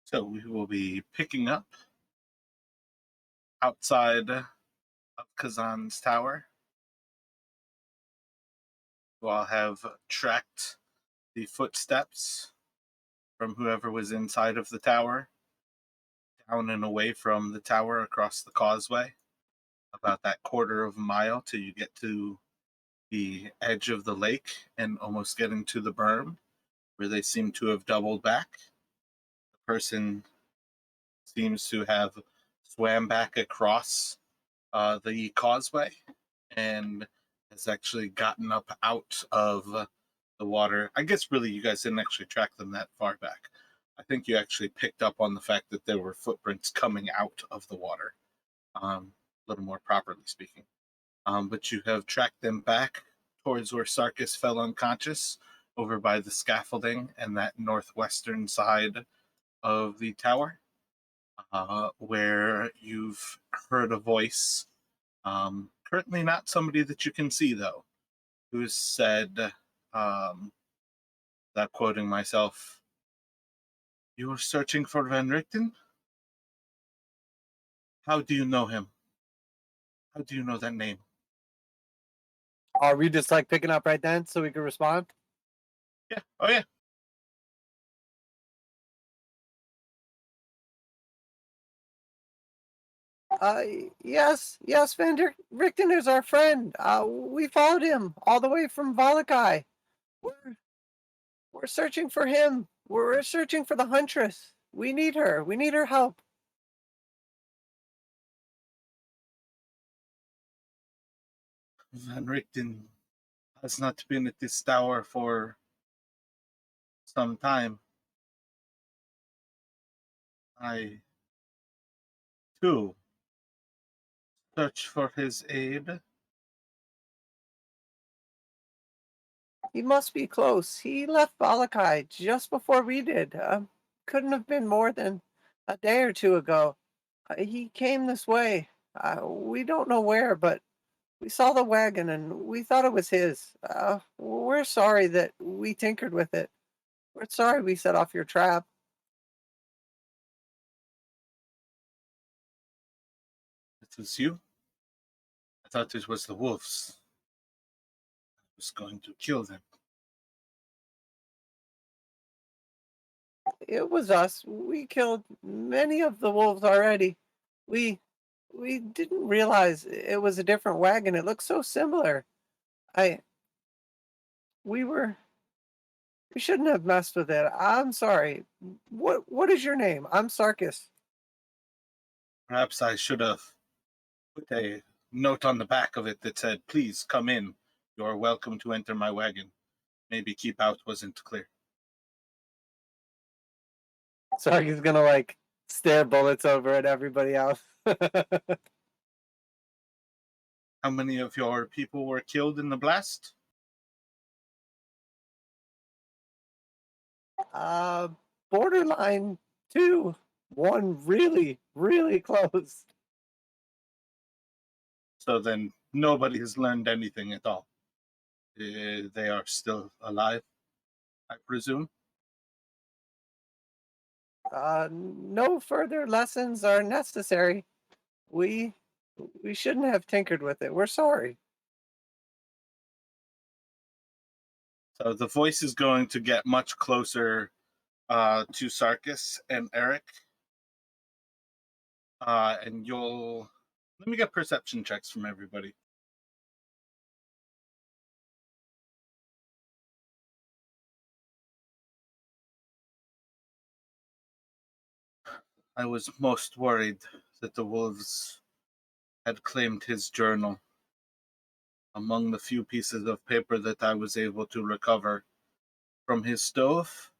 So we will be picking up outside of Kazan's tower. You all have tracked the footsteps from whoever was inside of the tower down and away from the tower across the causeway, about that quarter of a mile till you get to the edge of the lake and almost getting to the berm where they seem to have doubled back. The person seems to have swam back across the causeway and has actually gotten up out of the water. I guess really you guys didn't actually track them that far back. I think you actually picked up on the fact that there were footprints coming out of the water, a little more properly speaking. But you have tracked them back towards where Sarkis fell unconscious over by the scaffolding and that northwestern side of the tower, where you've heard a voice. Currently, not somebody that you can see, though, who said, um, that quoting myself, "You are searching for Van Richten? How do you know him? How do you know that name?" Are we just like picking up right then so we can respond? Yeah. Oh, yeah. Uh, yes, Richten is our friend. We followed him all the way from Valakai. We're, we're searching for him. We're searching for the Huntress. We need her. We need her help. Van Richten has not been at this tower for some time. I, too, search for his aid. He must be close. He left Valakai just before we did. Couldn't have been more than a day or two ago. He came this way. We don't know where, but we saw the wagon and we thought it was his. We're sorry that we tinkered with it. We're sorry we set off your trap. It was you? I thought it was the wolves. I was going to kill them. It was us. We killed many of the wolves already. We we didn't realize it was a different wagon. It looked so similar. I we were we shouldn't have messed with it. I'm sorry. What is your name? I'm Sarkis. Perhaps I should have put a note on the back of it that said, "Please come in. You are welcome to enter my wagon." Maybe keep out wasn't clear. Sarkis gonna like stare bullets over at everybody else. How many of your people were killed in the blast? Uh, Borderline two. One really close. So then nobody has learned anything at all. They are still alive, I presume. No further lessons are necessary. We we shouldn't have tinkered with it. We're sorry. So the voice is going to get much closer to Sarkis and Eric, and you'll let me get perception checks from everybody. I was most worried that the wolves had claimed his journal. Among the few pieces of paper that I was able to recover from his stove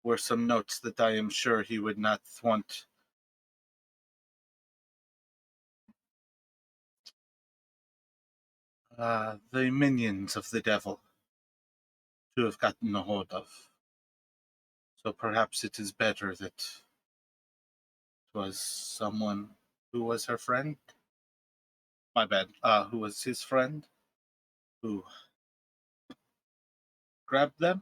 were some notes that I am sure he would not want the minions of the devil to have gotten a hold of. So perhaps it is better that it was someone who was her friend. My bad. Who was his friend who grabbed them.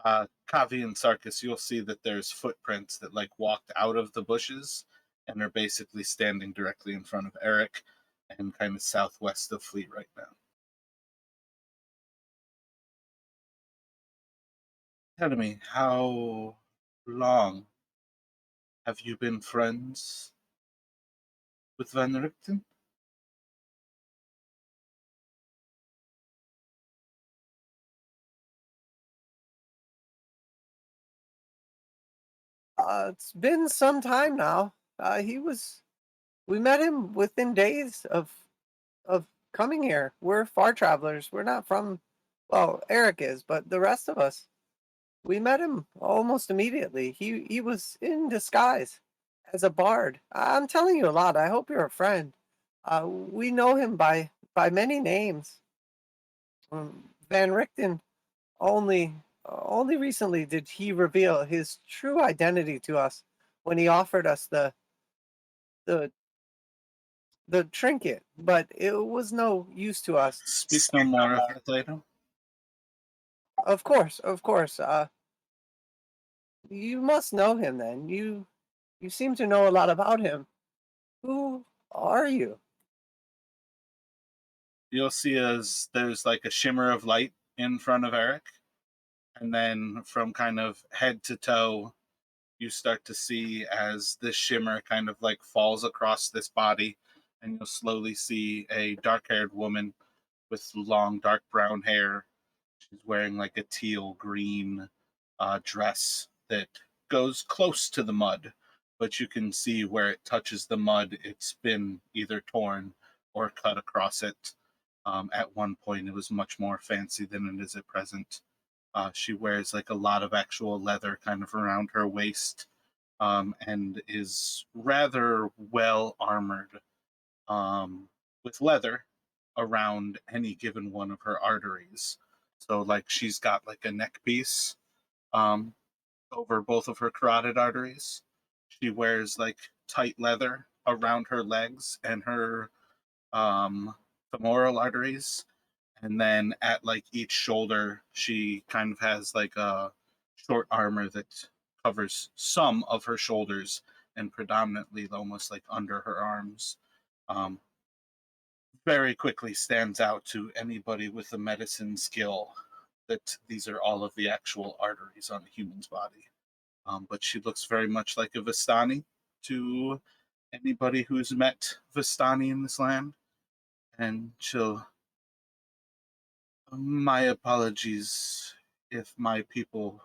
Kavi and Sarkis, you'll see that there's footprints that like walked out of the bushes and are basically standing directly in front of Eric and kind of southwest of Fleet right now. Tell me, how long have you been friends with Van Richten? It's been some time now. We met him within days of coming here. We're far travelers. We're not from, well, Eric is, but the rest of us, we met him almost immediately. He was in disguise as a bard. I'm telling you a lot. I hope you're a friend. We know him by many names. Van Richten only only recently did he reveal his true identity to us when he offered us the the trinket, but it was no use to us. Speak no more of that item. Of course. You must know him then. You seem to know a lot about him. Who are you? You'll see as there's like a shimmer of light in front of Eric, and then from kind of head to toe, you start to see as this shimmer kind of like falls across this body, and you'll slowly see a dark haired woman with long dark brown hair. She's wearing like a teal green dress that goes close to the mud, but you can see where it touches the mud, it's been either torn or cut across it. At one point, it was much more fancy than it is at present. She wears like a lot of actual leather kind of around her waist, and is rather well armored, with leather around any given one of her arteries. So, like, she's got like a neck piece um, over both of her carotid arteries. She wears like tight leather around her legs and her um, femoral arteries, and then at like each shoulder she kind of has like a short armor that covers some of her shoulders and predominantly almost like under her arms. um, Very quickly stands out to anybody with a medicine skill that these are all of the actual arteries on a human's body. But she looks very much like a Vistani to anybody who's met Vistani in this land, and she'll, my apologies if my people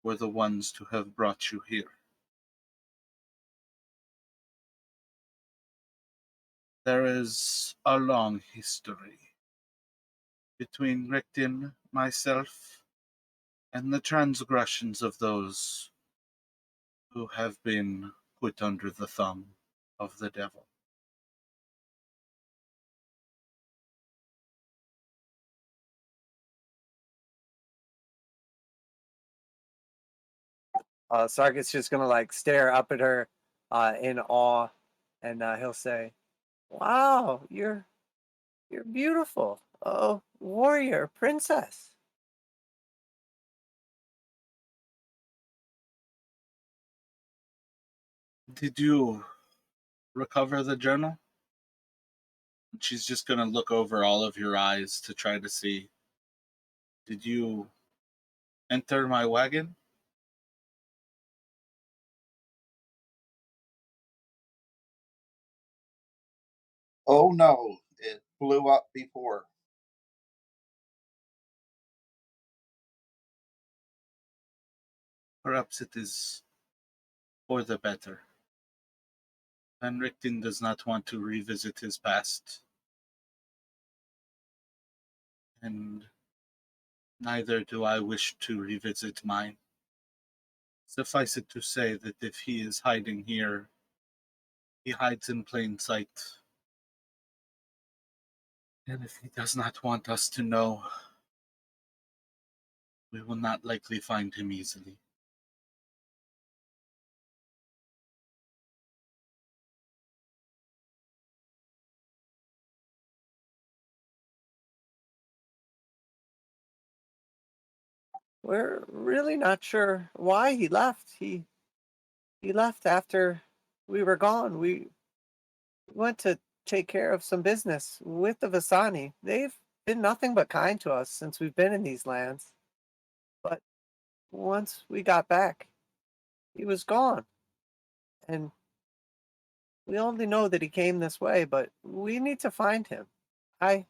were the ones to have brought you here. There is a long history between Rictin, myself, and the transgressions of those who have been put under the thumb of the devil. Sarkis just gonna like stare up at her in awe, and he'll say, "Wow, you're beautiful. Oh, warrior, princess." Did you recover the journal? She's just going to look over all of your eyes to try to see. Did you enter my wagon? Oh no, it blew up before. Perhaps it is for the better. Van Richten does not want to revisit his past, and neither do I wish to revisit mine. Suffice it to say that if he is hiding here, he hides in plain sight. And if he does not want us to know, we will not likely find him easily. We're really not sure why he left. He left after we were gone. We went to take care of some business with the Vasani. They've been nothing but kind to us since we've been in these lands. But once we got back, he was gone. And we only know that he came this way, but we need to find him. I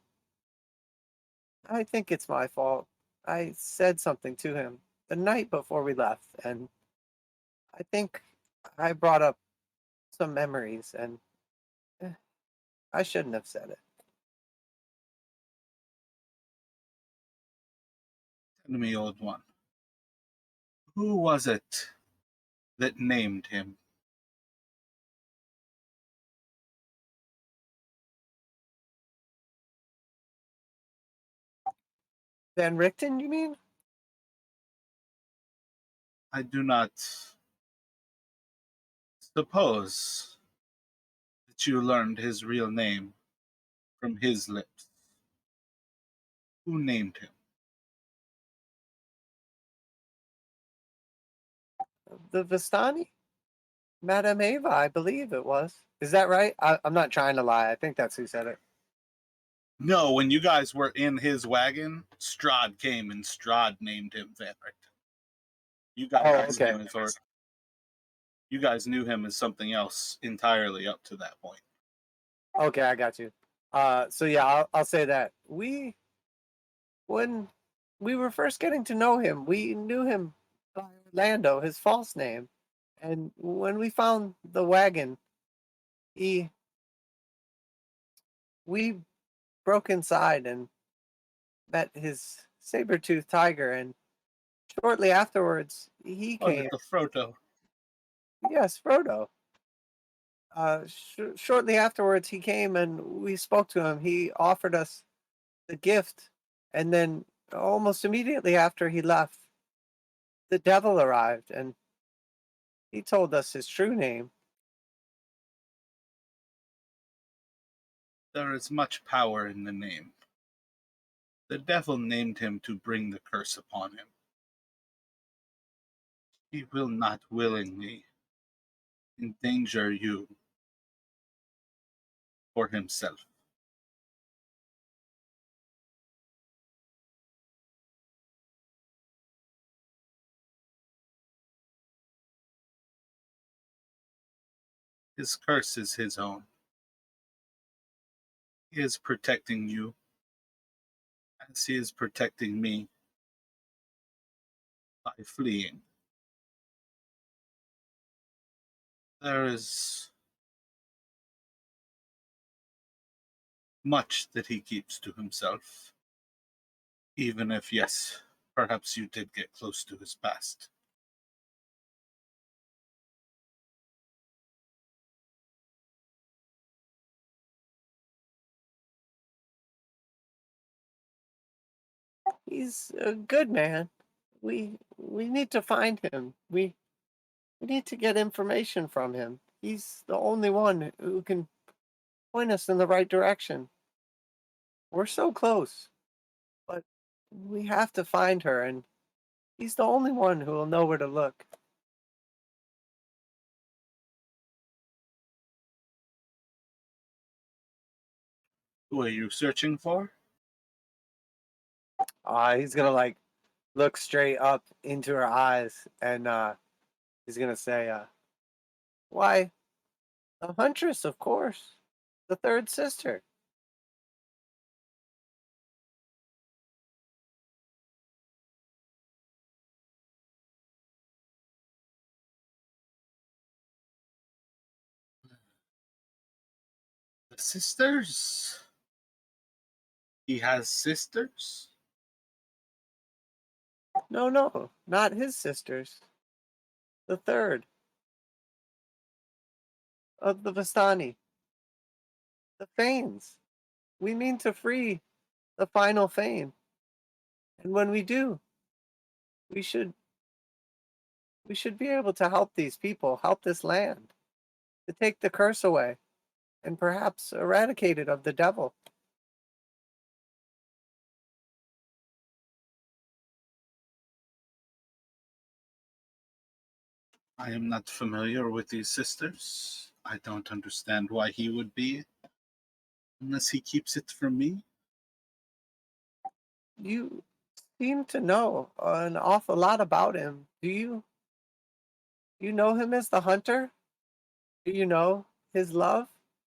I think it's my fault. I said something to him the night before we left, and I think I brought up some memories, and eh, I shouldn't have said it. Tell me, old one, who was it that named him? Van Richten, you mean? I do not suppose that you learned his real name from his lips. Who named him? The Vistani? Madame Ava, I believe it was. Is that right? I'm not trying to lie. I think that's who said it. No, when you guys were in his wagon, Strahd came and Strahd named him Van Richten. You Oh, guys okay. knew him as, you guys knew him as something else entirely up to that point. Okay, I got you. So yeah, I'll say that when we were first getting to know him, we knew him by Orlando, his false name, and when we found the wagon, he we broke inside and met his saber-toothed tiger, and shortly afterwards he Oh, came. little Frodo. Yes, Frodo. Shortly afterwards he came and we spoke to him. He offered us the gift, and then almost immediately after he left, the devil arrived and he told us his true name. There is much power in the name. The devil named him to bring the curse upon him. He will not willingly endanger you for himself. His curse is his own. He is protecting you as he is protecting me by fleeing. There is much that he keeps to himself, even if, yes, perhaps you did get close to his past. He's a good man. We need to find him. We need to get information from him. He's the only one who can point us in the right direction. We're so close, but we have to find her, and he's the only one who will know where to look. Who are you searching for? He's gonna like look straight up into her eyes, and he's gonna say, "Why, the Huntress, of course, the third sister." The sisters? He has sisters? No, no, not his sisters. The third of the Vistani, the Fanes. We mean to free the final Fane, and when we do, we should we should be able to help these people, help this land, to take the curse away, and perhaps eradicate it of the devil. I am not familiar with these sisters. I don't understand why he would be, unless he keeps it from me. You seem to know an awful lot about him. Do you know him as the hunter? Do you know his love?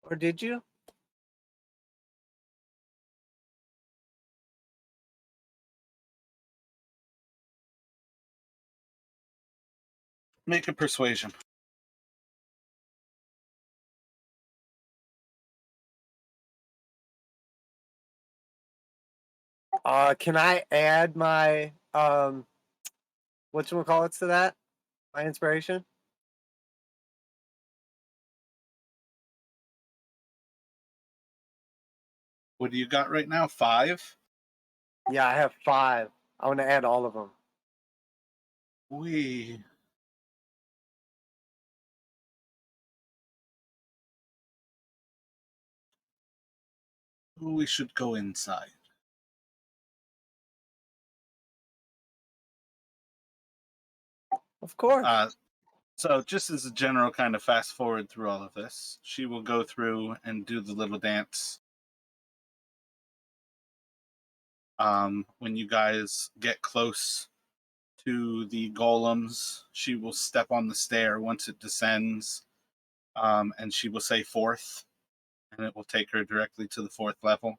Or did you? Make a persuasion. Can I add my whatchamacallits to that? My inspiration? What do you got right now? 5? Yeah, I have 5. I want to add all of them. We we should go inside. Of course. So just as a general kind of fast forward through all of this, she will go through and do the little dance. When you guys get close to the golems, she will step on the stair once it descends, and she will say fourth, and it will take her directly to the 4th level.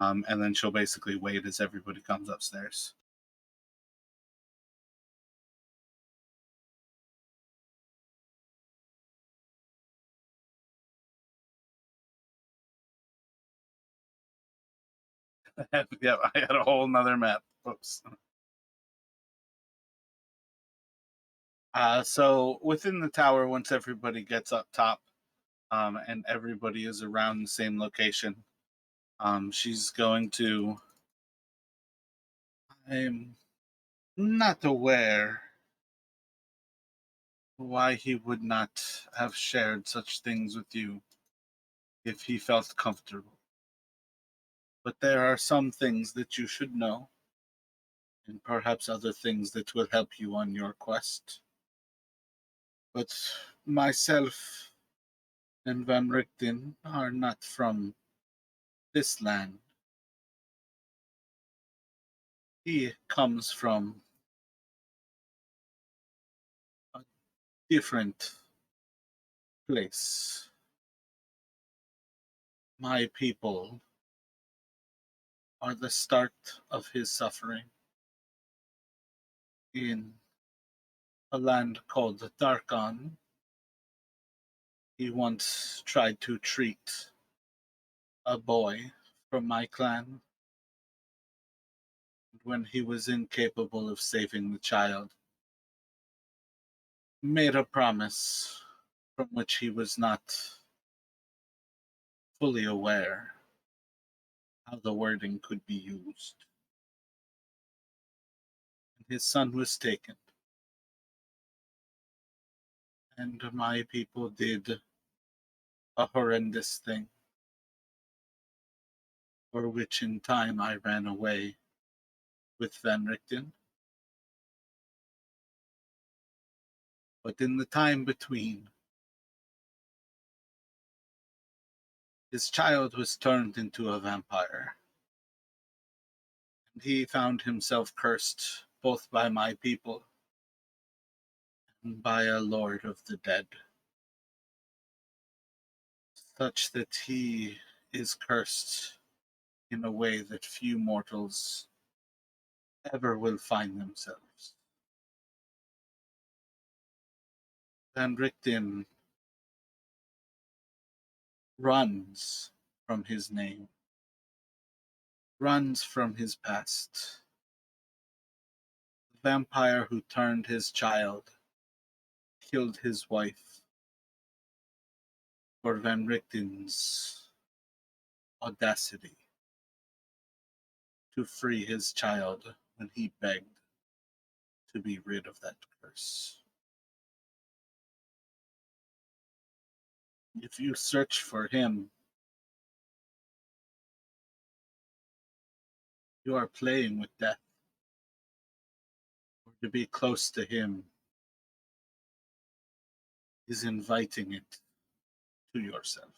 And then she'll basically wait as everybody comes upstairs. Yeah, I had a whole nother map. Whoops. So within the tower, once everybody gets up top, and everybody is around the same location, she's going to. I'm not aware why he would not have shared such things with you if he felt comfortable. But there are some things that you should know, and perhaps other things that will help you on your quest. But myself and Van Richten are not from this land. He comes from a different place. My people are the start of his suffering in a land called Darkon. He once tried to treat a boy from my clan. When he was incapable of saving the child, made a promise from which he was not fully aware how the wording could be used. His son was taken, and my people did a horrendous thing, for which in time I ran away with Van Richten. But in the time between, his child was turned into a vampire, and he found himself cursed both by my people and by a lord of the dead, such that he is cursed in a way that few mortals ever will find themselves. Van Richten runs from his name, runs from his past. The vampire who turned his child killed his wife for Van Richten's audacity to free his child when he begged to be rid of that curse. If you search for him, you are playing with death. Or to be close to him is inviting it to yourself.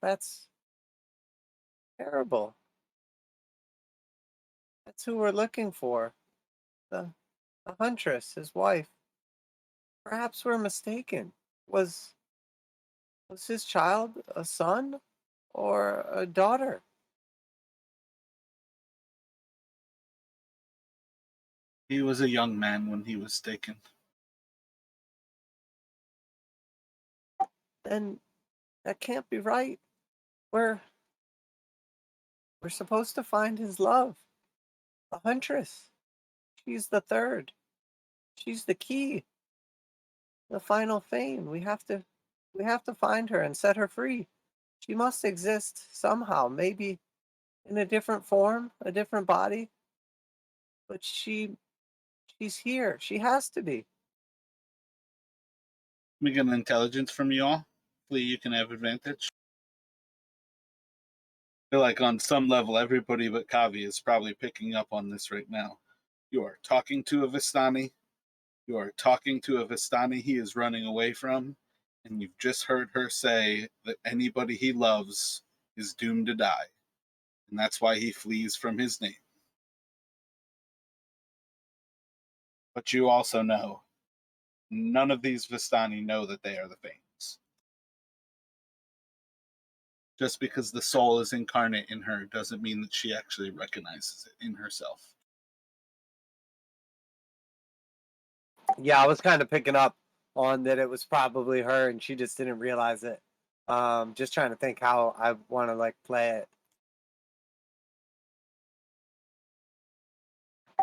That's terrible. That's who we're looking for. The, the huntress, his wife. Perhaps we're mistaken. Was was his child a son or a daughter? He was a young man when he was taken. Then that can't be right. We're we're supposed to find his love. The huntress. She's the third. She's the key. The final Fane. We have to find her and set her free. She must exist somehow, maybe in a different form, a different body, but she's here. She has to be. We get an intelligence from you all. Hopefully you can have advantage. I feel like on some level everybody but Kavi is probably picking up on this right now. You are talking to a Vistani. You are talking to a Vistani he is running away from, and you've just heard her say that anybody he loves is doomed to die, and that's why he flees from his name. But you also know none of these Vistani know that they are the Fanes. Just because the soul is incarnate in her doesn't mean that she actually recognizes it in herself. Yeah, I was kind of picking up on that it was probably her and she just didn't realize it. Just trying to think how I want to like play it.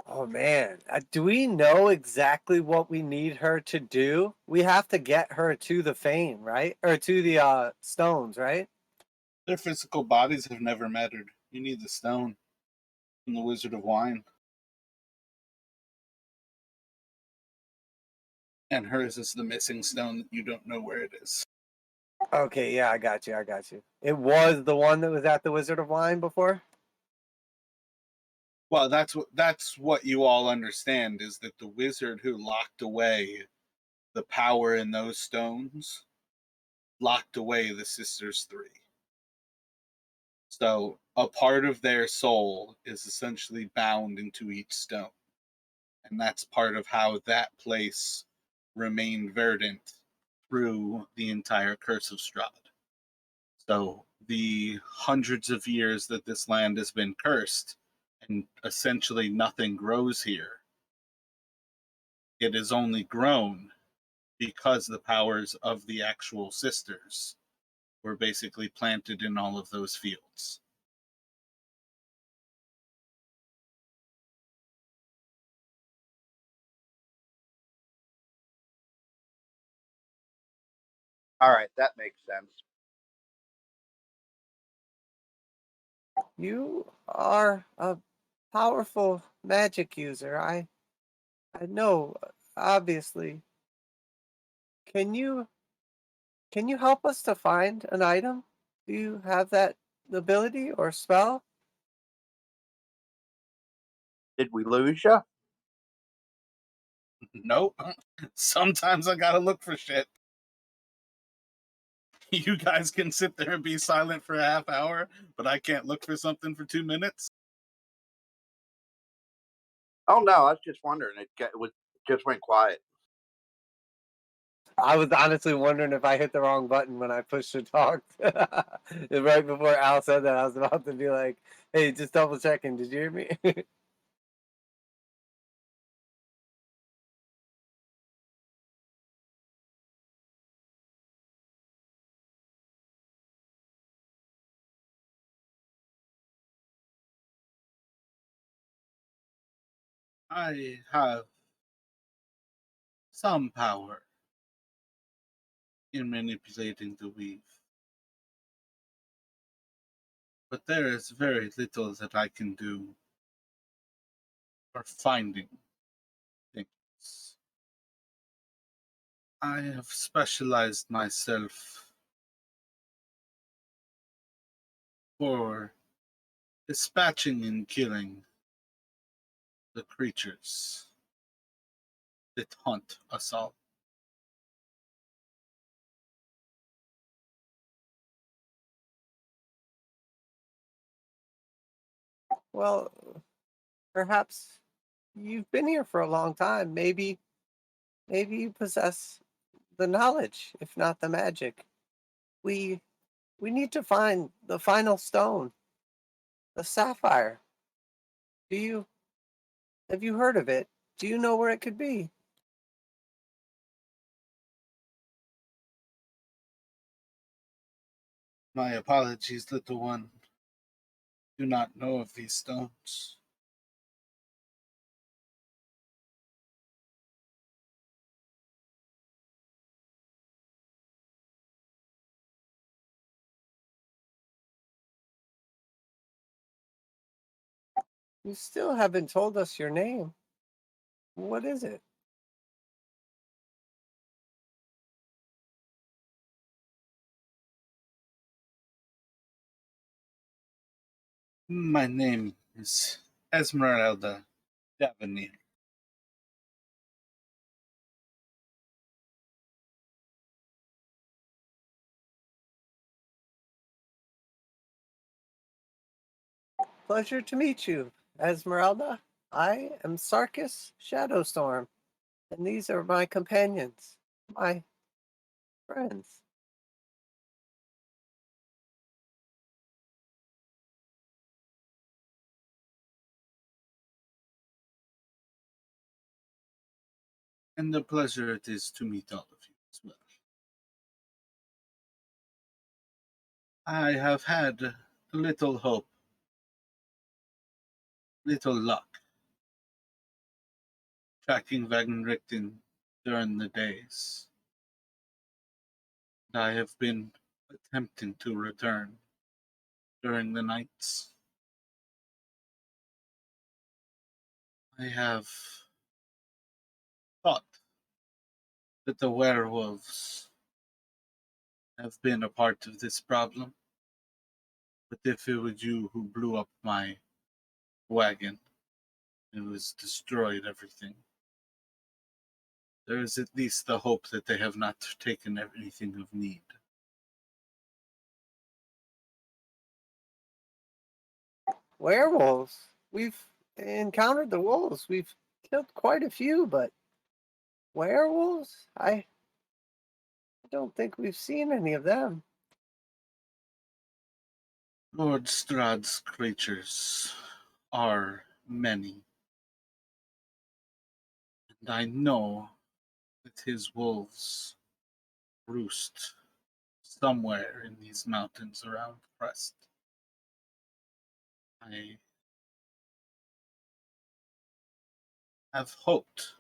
Oh man, do we know exactly what we need her to do? We have to get her to the Fane, right? Or to the stones, right? Their physical bodies have never mattered. You need the stone from the Wizard of Wine. And hers is the missing stone that you don't know where it is. Okay, yeah, I got you. I got you. It was the one that was at the Wizard of Wine before? Well, that's what you all understand is that the wizard who locked away the power in those stones locked away the Sisters Three. So a part of their soul is essentially bound into each stone. And that's part of how that place remained verdant through the entire Curse of Strahd. So the hundreds of years that this land has been cursed and essentially nothing grows here, it has only grown because the powers of the actual sisters were basically planted in all of those fields. All right, that makes sense. You are a powerful magic user. I know, obviously. Can you help us to find an item? Do you have that ability or spell? Did we lose you? Nope. Sometimes I gotta look for shit. You guys can sit there and be silent for a half hour, but I can't look for something for 2 minutes. Oh no, I was just wondering. It just went quiet. I was honestly wondering if I hit the wrong button when I pushed to talk. Right before Al said that, I was about to be like, "Hey, just double checking. Did you hear me?" I have some power in manipulating the weave, but there is very little that I can do for finding things. I have specialized myself for dispatching and killing the creatures that haunt us all. Well, perhaps you've been here for a long time. Maybe you possess the knowledge, if not the magic. We we need to find the final stone, the sapphire. Do you have you heard of it? Do you know where it could be? My apologies, little one. Do not know of these stones. You still haven't told us your name. What is it? My name is Esmeralda Davenir. Pleasure to meet you, Esmeralda. I am Sarkis Shadowstorm, and these are my companions, my friends. And a pleasure it is to meet all of you as well. I have had little hope, little luck, tracking Van Richten during the days. I have been attempting to return during the nights. I have thought that the werewolves have been a part of this problem, but if it was you who blew up my wagon, it was destroyed everything. There is at least the hope that they have not taken anything of need. Werewolves. We've encountered the wolves. We've killed quite a few, but werewolves? I don't think we've seen any of them. Lord Strahd's creatures are many, and I know that his wolves roost somewhere in these mountains around Crest. I have hoped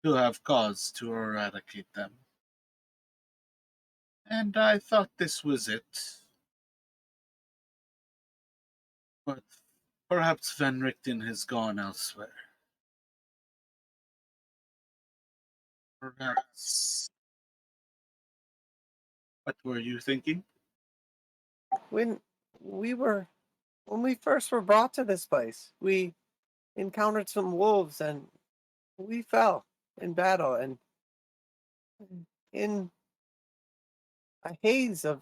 to have cause to eradicate them, and I thought this was it. But perhaps Van Richten has gone elsewhere. Perhaps. What were you thinking? When we were when we first were brought to this place, we encountered some wolves and we fell in battle and in a haze of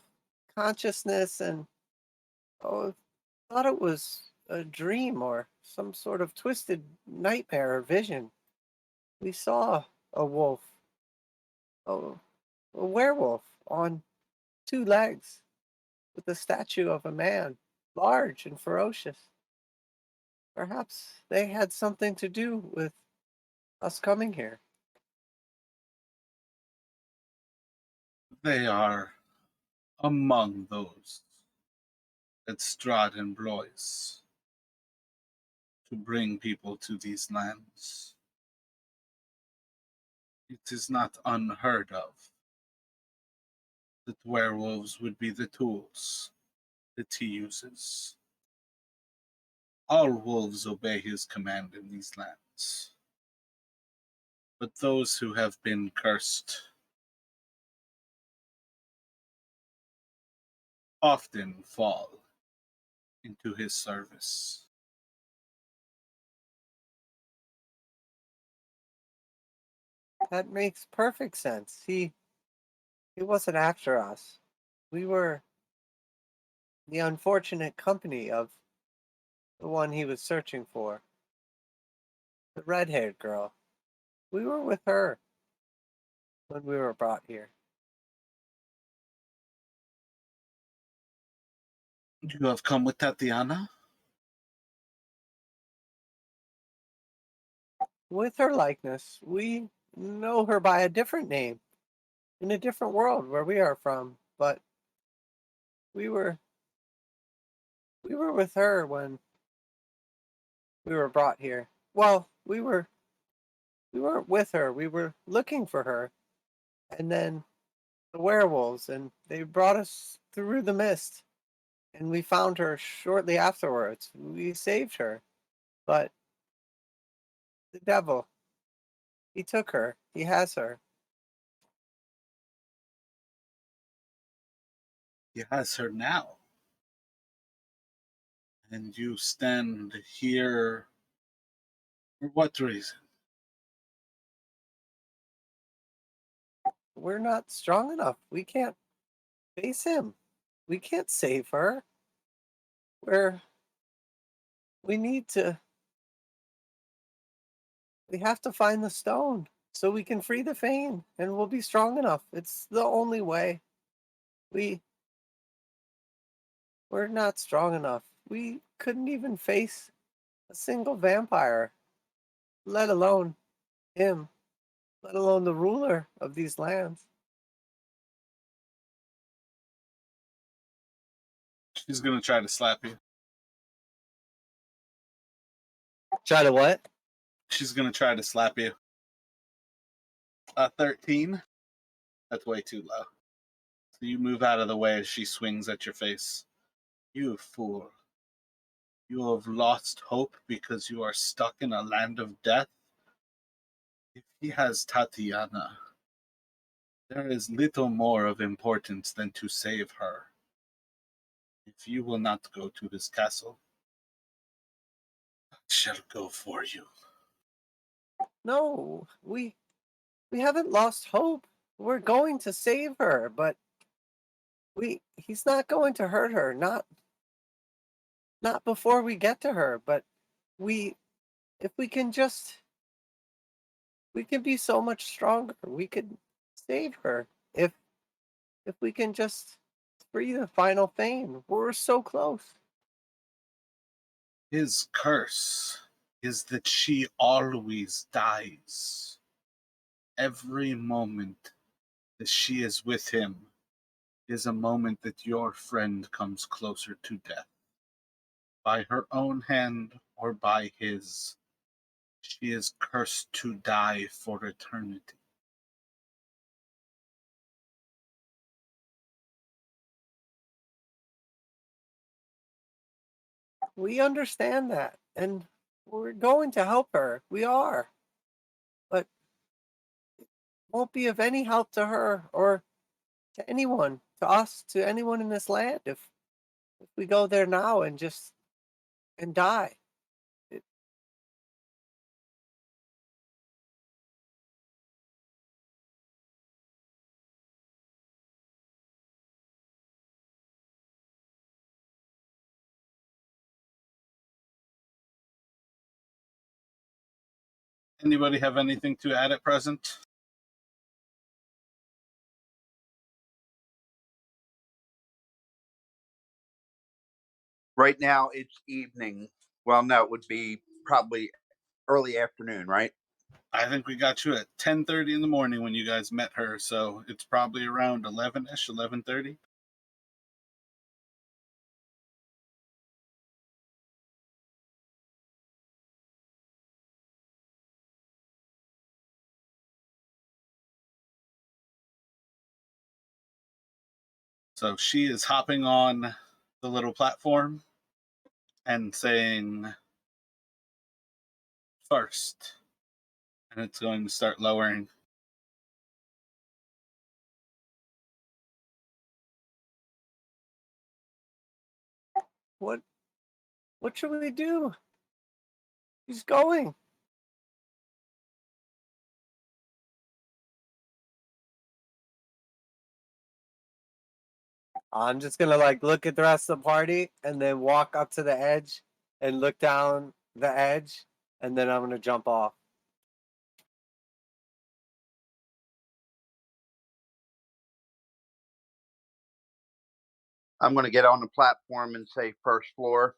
consciousness and oh, thought it was a dream or some sort of twisted nightmare or vision. We saw a wolf, a, a werewolf on two legs with the statue of a man, large and ferocious. Perhaps they had something to do with us coming here. They are among those that Strahd employs to bring people to these lands. It is not unheard of that werewolves would be the tools that he uses. All wolves obey his command in these lands, but those who have been cursed often fall into his service. That makes perfect sense. He wasn't after us. We were the unfortunate company of the one he was searching for, the red-haired girl. We were with her when we were brought here. You have come with Tatiana? With her likeness, we know her by a different name in a different world where we are from, but we were we were with her when we were brought here. Well, we weren't with her. We were looking for her, and then the werewolves, and they brought us through the mist, and we found her shortly afterwards. We saved her, but the devil, he took her. He has her. He has her now. And you stand here for what reason? We're not strong enough. We can't face him. We can't save her. We're we need to we have to find the stone so we can free the Fane and we'll be strong enough. It's the only way. We we're not strong enough. We couldn't even face a single vampire, let alone him, let alone the ruler of these lands. She's gonna try to slap you. Try to what? She's gonna try to slap you. 13? That's way too low. So you move out of the way as she swings at your face. You fool. You have lost hope because you are stuck in a land of death? If he has Tatiana, there is little more of importance than to save her. If you will not go to this castle, I shall go for you. No, we haven't lost hope. We're going to save her, but he's not going to hurt her, not before we get to her, but we if we can just we can be so much stronger. We could save her if we can just free the final Fane. We're so close. His curse is that she always dies. Every moment that she is with him is a moment that your friend comes closer to death. By her own hand or by his, she is cursed to die for eternity. We understand that, and we're going to help her. We are, but it won't be of any help to her or to anyone, to us, to anyone in this land if we go there now and just and die. It, Anybody have anything to add at present? Right now it's evening. Well, no, it would be probably early afternoon, right? I think we got you at 10:30 in the morning when you guys met her, so it's probably around 11ish, 11:30. So she is hopping on the little platform and saying first, and it's going to start lowering. What should we do? He's going. I'm just gonna like look at the rest of the party and then walk up to the edge and look down the edge, and then I'm gonna jump off. I'm going to get on the platform and say first floor.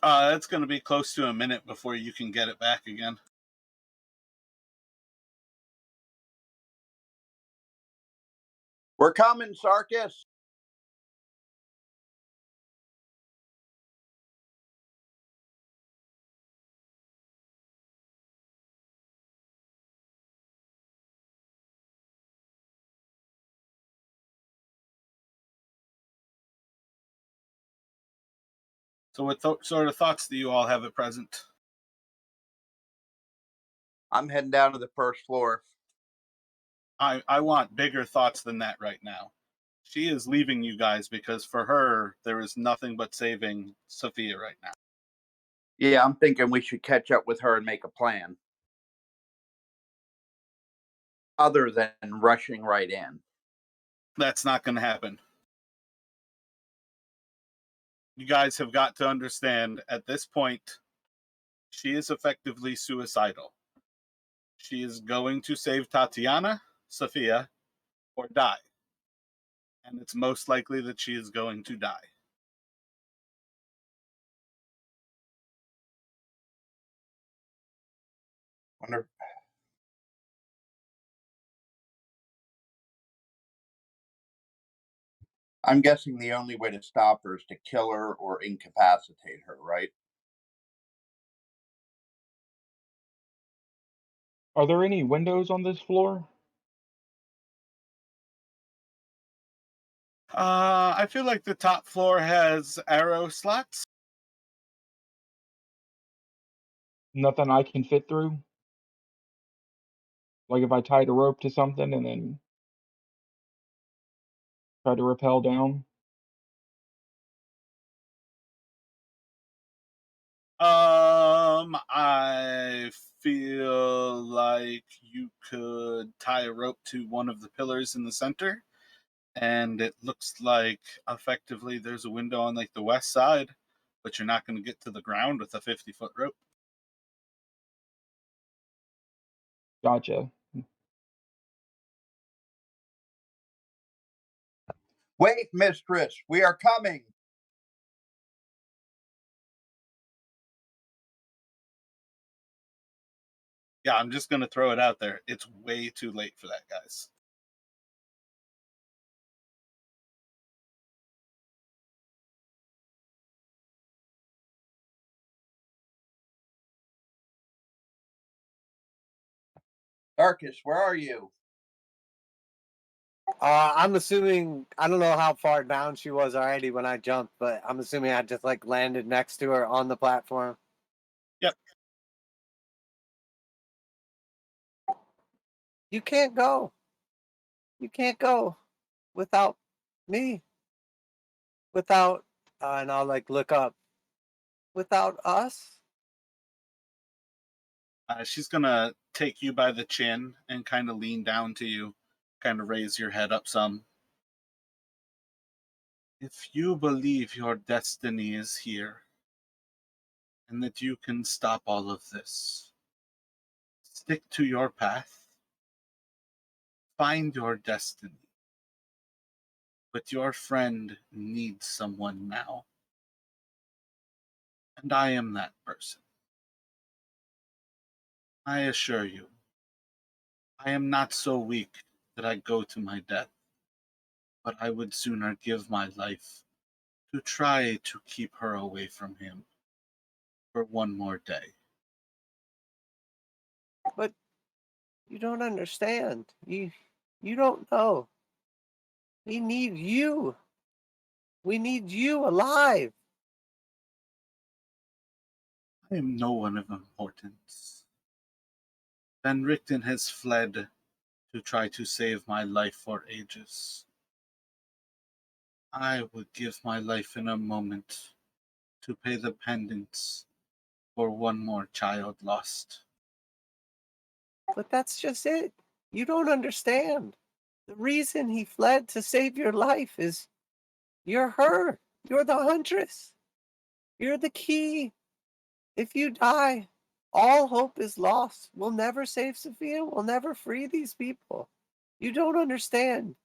It's going to be close to a minute before you can get it back again. We're coming, Sarkis. So, what sort of thoughts do you all have at present? I'm heading down to the first floor. I want bigger thoughts than that right now. She is leaving you guys because for her, there is nothing but saving Sophia right now. Yeah, I'm thinking we should catch up with her and make a plan. Other than rushing right in. That's not going to happen. You guys have got to understand at this point, she is effectively suicidal. She is going to save Tatiana, Sophia, or die. And it's most likely that she is going to die. Wonder. I'm guessing the only way to stop her is to kill her or incapacitate her, right? Are there any windows on this floor? I feel like the top floor has arrow slots. Nothing I can fit through? Like if I tied a rope to something and then try to rappel down? I feel like you could tie a rope to one of the pillars in the center, and it looks like effectively there's a window on like the west side, but you're not going to get to the ground with a 50-foot rope. Gotcha. Wait, mistress, we are coming. Yeah, I'm just going to throw it out there. It's way too late for that, guys. Sarkis, where are you? I'm assuming I don't know how far down she was already when I jumped, but I'm assuming I just like landed next to her on the platform. Yep. You can't go. You can't go without me. Without and I'll like look up. Without us? She's going to take you by the chin and kind of lean down to you, kind of raise your head up some. If you believe your destiny is here and that you can stop all of this, stick to your path, find your destiny. But your friend needs someone now. And I am that person. I assure you, I am not so weak that I go to my death, but I would sooner give my life to try to keep her away from him for one more day. But you don't understand. You don't know. We need you. We need you alive. I am no one of importance. Van Richten has fled to try to save my life for ages. I would give my life in a moment to pay the penance for one more child lost. But that's just it. You don't understand. The reason he fled to save your life is you're her. You're the huntress. You're the key. If you die, all hope is lost. We'll never save Sophia. We'll never free these people. You don't understand.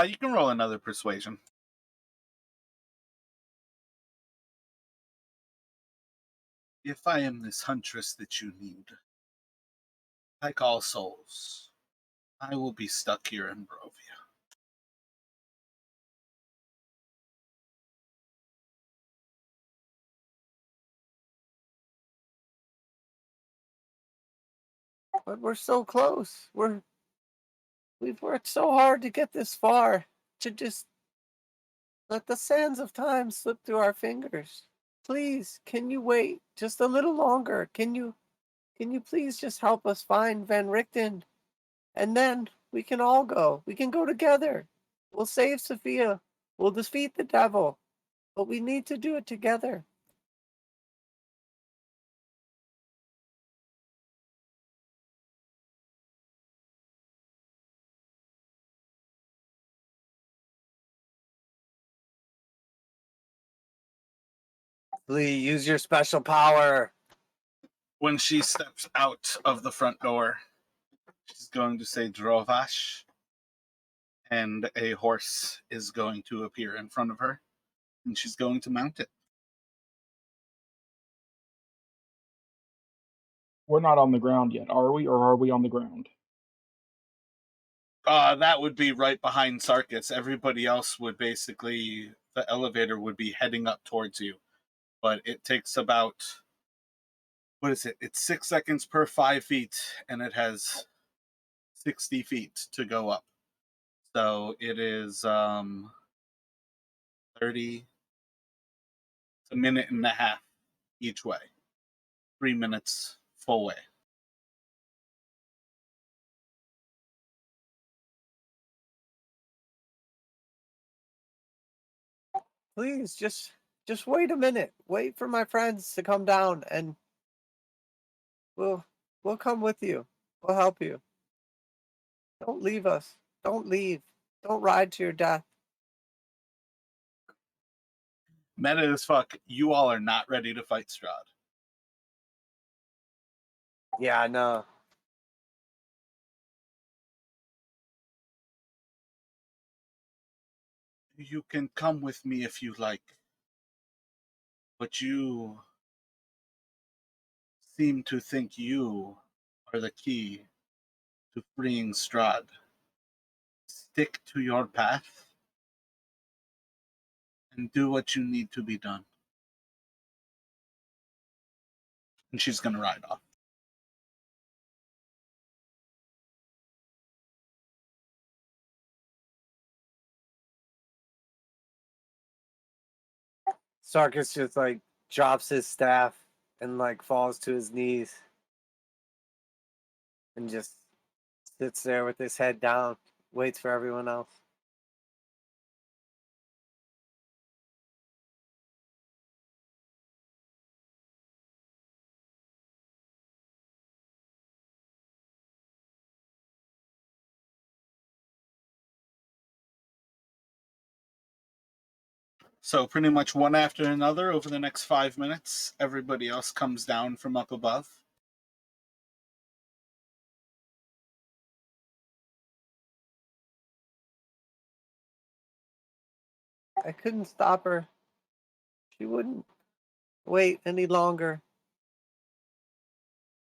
You can roll another persuasion. If I am this huntress that you need, like all souls, I will be stuck here in Barovia. But we're so close. We've worked so hard to get this far. To just let the sands of time slip through our fingers. Please, can you wait just a little longer? Can you please just help us find Van Richten? And then we can all go. We can go together. We'll save Sophia. We'll defeat the devil. But we need to do it together. Please use your special power. When she steps out of the front door, she's going to say Drovash, and a horse is going to appear in front of her, and she's going to mount it. We're not on the ground yet, are we? Or are we on the ground? That would be right behind Sarkis. Everybody else would basically, the elevator would be heading up towards you. But it takes about, what is it? It's 6 seconds per 5 feet, and it has 60 feet to go up. So it is 30, it's a minute and a half each way. 3 minutes full way. Please, just wait a minute. Wait for my friends to come down and we'll come with you. We'll help you. Don't leave us. Don't leave. Don't ride to your death. Meta as fuck, you all are not ready to fight Strahd. Yeah, I know. You can come with me if you like, but you seem to think you are the key to freeing Strahd. Stick to your path and do what you need to be done. And she's going to ride off. Sarkis just like drops his staff and like falls to his knees and just sits there with his head down, waits for everyone else. So pretty much one after another over the next 5 minutes, everybody else comes down from up above. I couldn't stop her. She wouldn't wait any longer.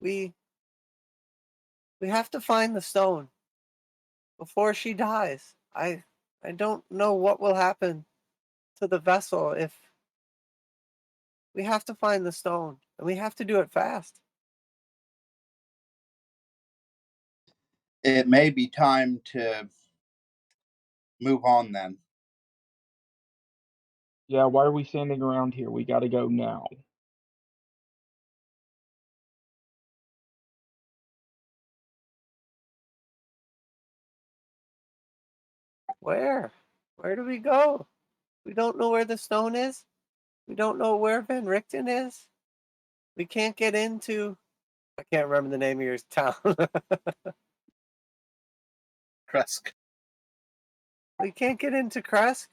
We have to find the stone before she dies. I don't know what will happen to the vessel if we have to find the stone and we have to do it fast. It may be time to move on then. Yeah, why are we standing around here? We gotta go now. Where? Where do we go? We don't know where the stone is. We don't know where Van Richten is. We can't get into. I can't remember the name of your town. Kresk. We can't get into Kresk.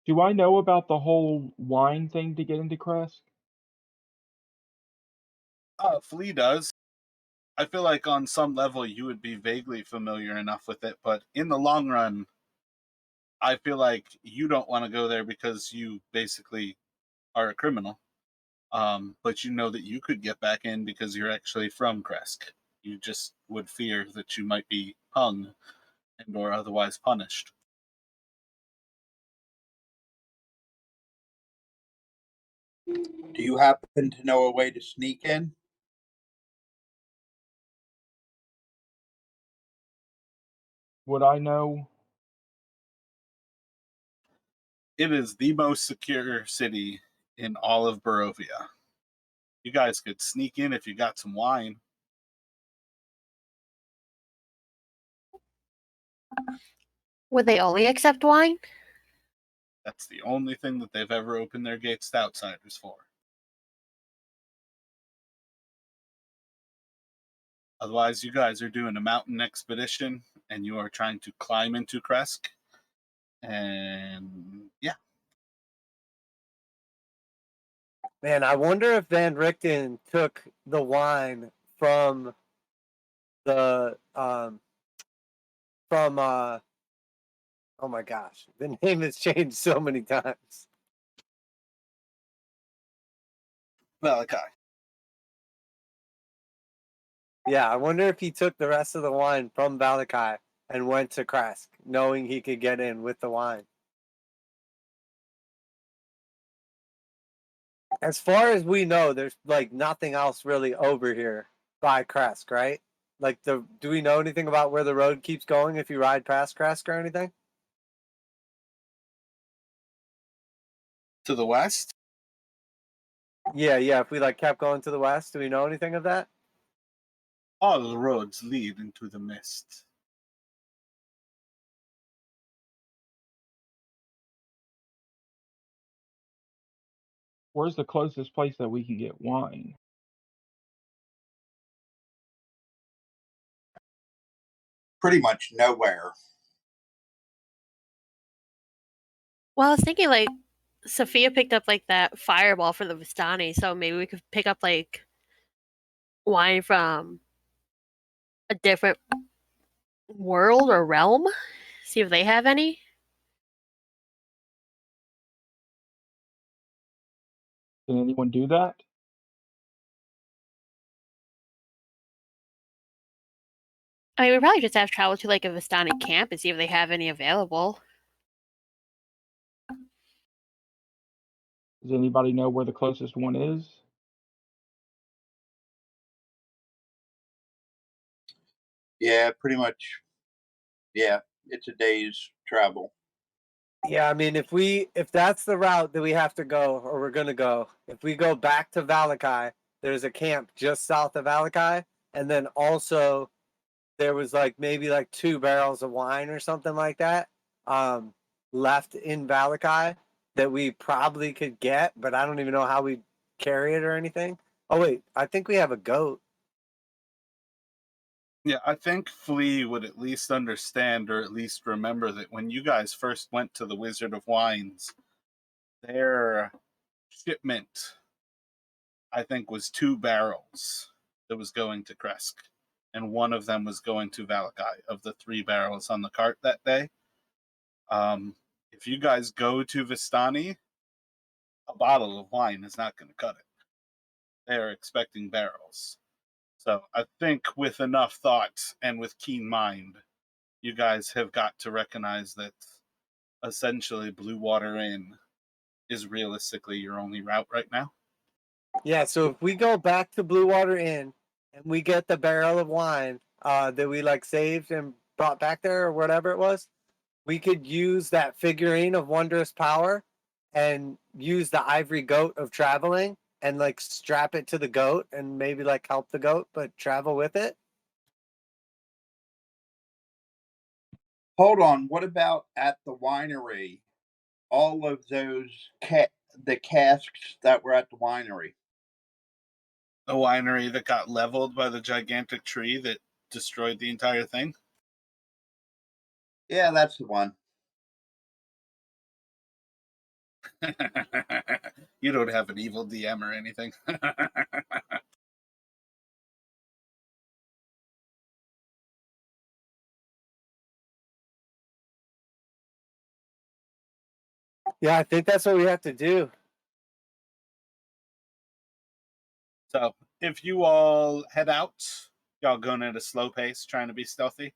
Do I know about the whole wine thing to get into Kresk? Flea does. I feel like on some level you would be vaguely familiar enough with it, but in the long run, I feel like you don't want to go there because you basically are a criminal. But you know that you could get back in because you're actually from Kresk. You just would fear that you might be hung and or otherwise punished. Do you happen to know a way to sneak in? Would I know? It is the most secure city in all of Barovia. You guys could sneak in if you got some wine. Would they only accept wine? That's the only thing that they've ever opened their gates to outsiders for. Otherwise, you guys are doing a mountain expedition and you are trying to climb into Kresk. And yeah. Man, I wonder if Van Richten took the wine from the oh my gosh, the name has changed so many times. Valakai. Yeah, I wonder if he took the rest of the wine from Valakai and went to Kresk, knowing he could get in with the wine. As far as we know, there's like nothing else really over here by Kresk, right? Like do we know anything about where the road keeps going if you ride past Kresk or anything? To the west? Yeah, if we like kept going to the west, do we know anything of that? All roads lead into the mist. Where's the closest place that we can get wine? Pretty much nowhere. Well, I was thinking like Sophia picked up like that fireball for the Vistani, so maybe we could pick up like wine from a different world or realm. See if they have any. Can anyone do that? I mean, we probably just have to travel to like a Vistani camp and see if they have any available. Does anybody know where the closest one is? Yeah, pretty much. Yeah, it's a day's travel. Yeah, I mean, if that's the route that we have to go, or we're gonna go, if we go back to Valakai, there's a camp just south of Valakai, and then also there was like maybe like 2 barrels of wine or something like that, left in Valakai that we probably could get, but I don't even know how we carry it or anything. Oh wait, I think we have a goat. Yeah, I think Flea would at least understand or at least remember that when you guys first went to the Wizard of Wines, their shipment, I think, was 2 barrels that was going to Kresk. And one of them was going to Valakai of the 3 barrels on the cart that day. If you guys go to Vistani, a bottle of wine is not going to cut it. They are expecting barrels. So I think with enough thought and with keen mind, you guys have got to recognize that essentially Blue Water Inn is realistically your only route right now. Yeah, so if we go back to Blue Water Inn and we get the barrel of wine that we like saved and brought back there or whatever it was, we could use that figurine of wondrous power and use the ivory goat of traveling and like strap it to the goat and maybe like help the goat, but travel with it? Hold on. What about at the winery? All of those the casks that were at the winery. The winery that got leveled by the gigantic tree that destroyed the entire thing. Yeah, that's the one. You don't have an evil DM or anything. Yeah, I think that's what we have to do. So if you all head out, y'all going at a slow pace, trying to be stealthy.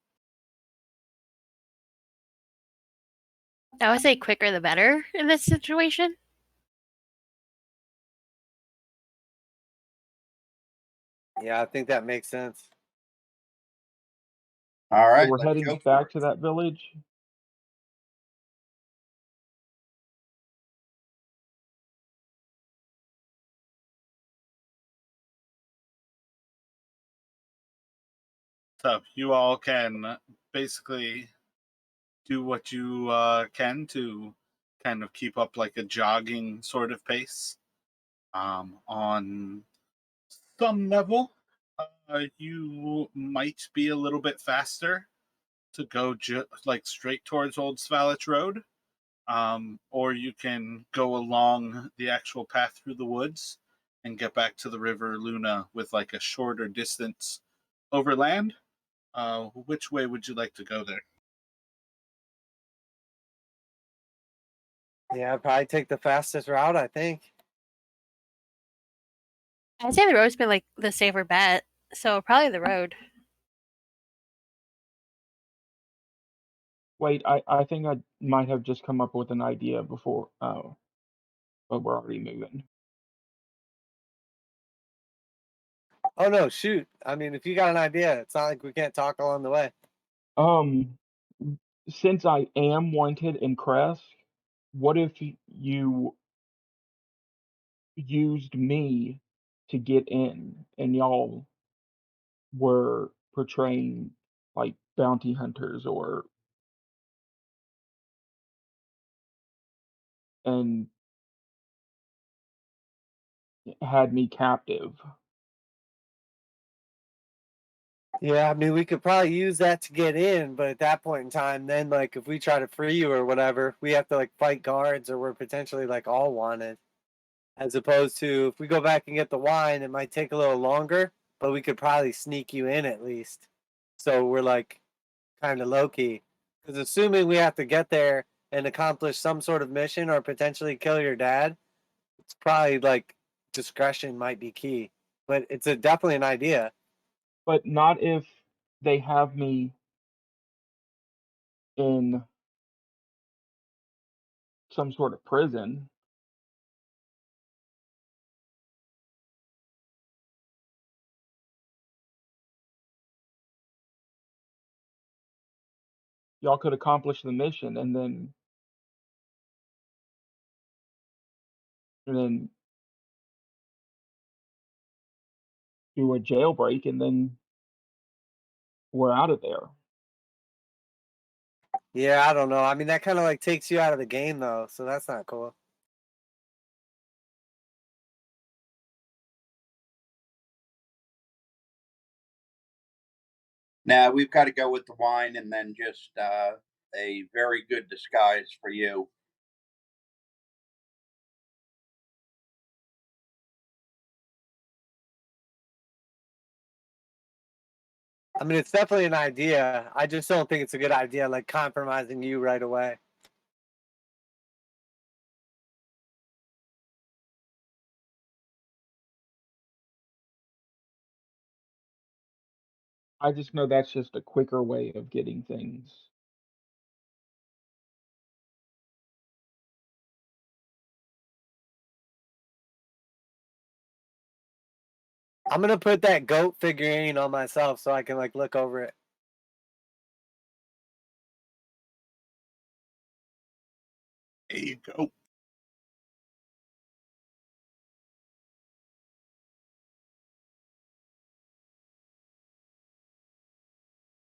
I would say quicker the better in this situation. Yeah, I think that makes sense. All So right, we're let's heading go for back it. to that village. So you all can basically do what you can to kind of keep up like a jogging sort of pace. On some level, you might be a little bit faster to go like straight towards Old Svalich Road, or you can go along the actual path through the woods and get back to the River Luna with like a shorter distance overland. Which way would you like to go there? Yeah, I'd probably take the fastest route, I think. I'd say the road's been like the safer bet, so probably the road. Wait, I think I might have just come up with an idea before. Oh, but we're already moving. Oh no, shoot. I mean, if you got an idea, it's not like we can't talk along the way. Um, since I am wanted in Crest, what if you used me to get in and y'all were portraying like bounty hunters or and had me captive? Yeah, I mean, we could probably use that to get in, but at that point in time, then like if we try to free you or whatever, we have to like fight guards or we're potentially like all wanted. As opposed to if we go back and get the wine, it might take a little longer, but we could probably sneak you in at least. So we're like kind of low key. Because assuming we have to get there and accomplish some sort of mission or potentially kill your dad, it's probably like discretion might be key. But it's definitely an idea. But not if they have me in some sort of prison. Y'all could accomplish the mission and then do a jailbreak and then we're out of there. Yeah, I don't know. I mean, that kind of like takes you out of the game though, so that's not cool. Now we've got to go with the wine and then just a very good disguise for you. I mean, it's definitely an idea. I just don't think it's a good idea, like compromising you right away. I just know that's just a quicker way of getting things. I'm gonna put that goat figurine on myself so I can like look over it. There you go.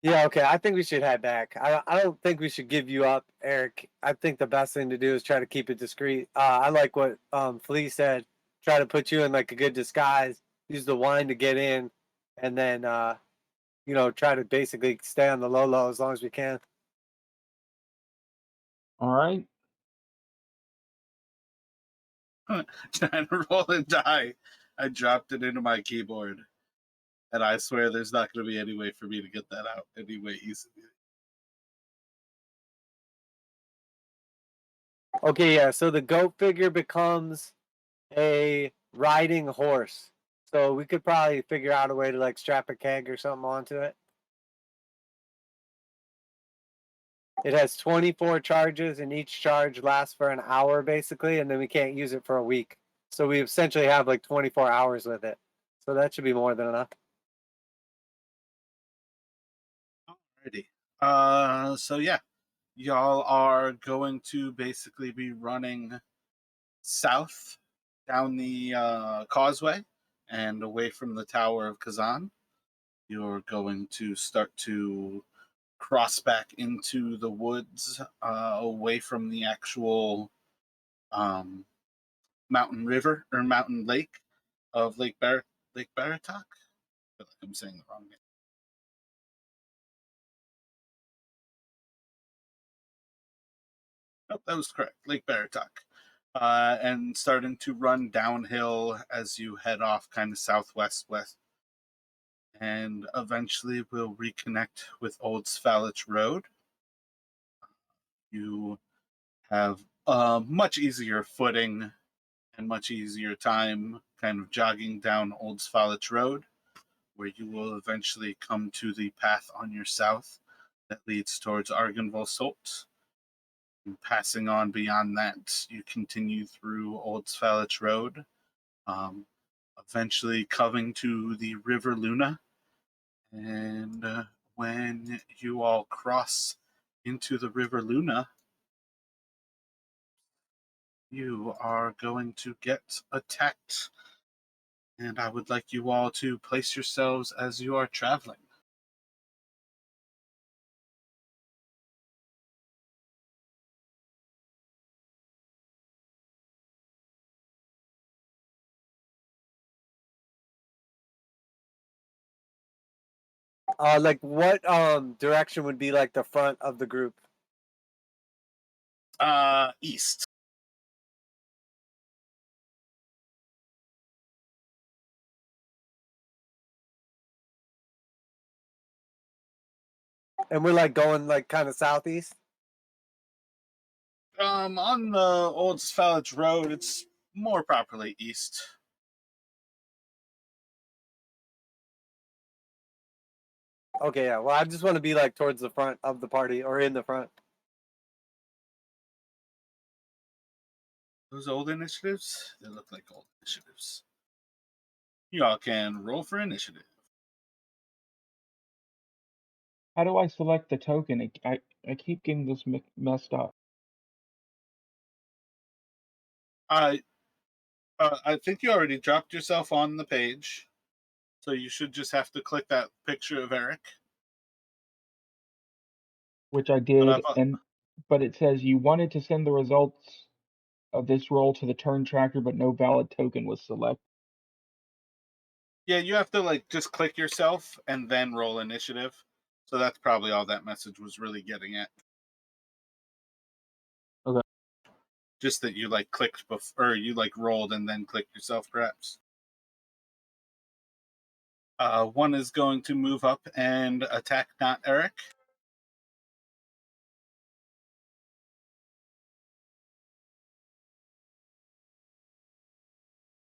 Yeah, okay. I think we should head back. I don't think we should give you up, Eric. I think the best thing to do is try to keep it discreet. I like what Flea said. Try to put you in like a good disguise. Use the wine to get in, and then try to basically stay on the low as long as we can. All right. Trying to roll a die. I dropped it into my keyboard. And I swear there's not going to be any way for me to get that out anyway easily. Okay, yeah. So the goat figure becomes a riding horse. So we could probably figure out a way to like strap a keg or something onto it. It has 24 charges, and each charge lasts for an hour basically, and then we can't use it for a week. So we essentially have like 24 hours with it. So that should be more than enough. Alrighty. So yeah, y'all are going to basically be running south down the causeway and away from the Tower of Kazan. You're going to start to cross back into the woods away from the actual mountain river or mountain lake of Lake Baratok. I feel like I'm saying the wrong name. Nope, that was correct. Lake Baratok. And starting to run downhill as you head off kind of southwest west. And eventually we'll reconnect with Old Svalich Road. You have a much easier footing and much easier time kind of jogging down Old Svalich Road, where you will eventually come to the path on your south that leads towards Argenville Salt. And passing on beyond that, you continue through Old Svalich Road, eventually coming to the River Luna. And when you all cross into the River Luna, you are going to get attacked. And I would like you all to place yourselves as you are traveling. Like what direction would be like the front of the group? East. And we're like going like kind of southeast. On the Old Svalich Road, it's more properly east. Okay, yeah. Well, I just want to be like towards the front of the party or in the front. Those old initiatives, they look like old initiatives. Y'all can roll for initiative. How do I select the token? I keep getting this messed up. I think you already dropped yourself on the page, so you should just have to click that picture of Eric. Which I did, but it says you wanted to send the results of this roll to the turn tracker, but no valid token was selected. Yeah, you have to like just click yourself and then roll initiative. So that's probably all that message was really getting at. Okay. Just that you like clicked before, or you like rolled and then clicked yourself, perhaps. One is going to move up and attack not Eric.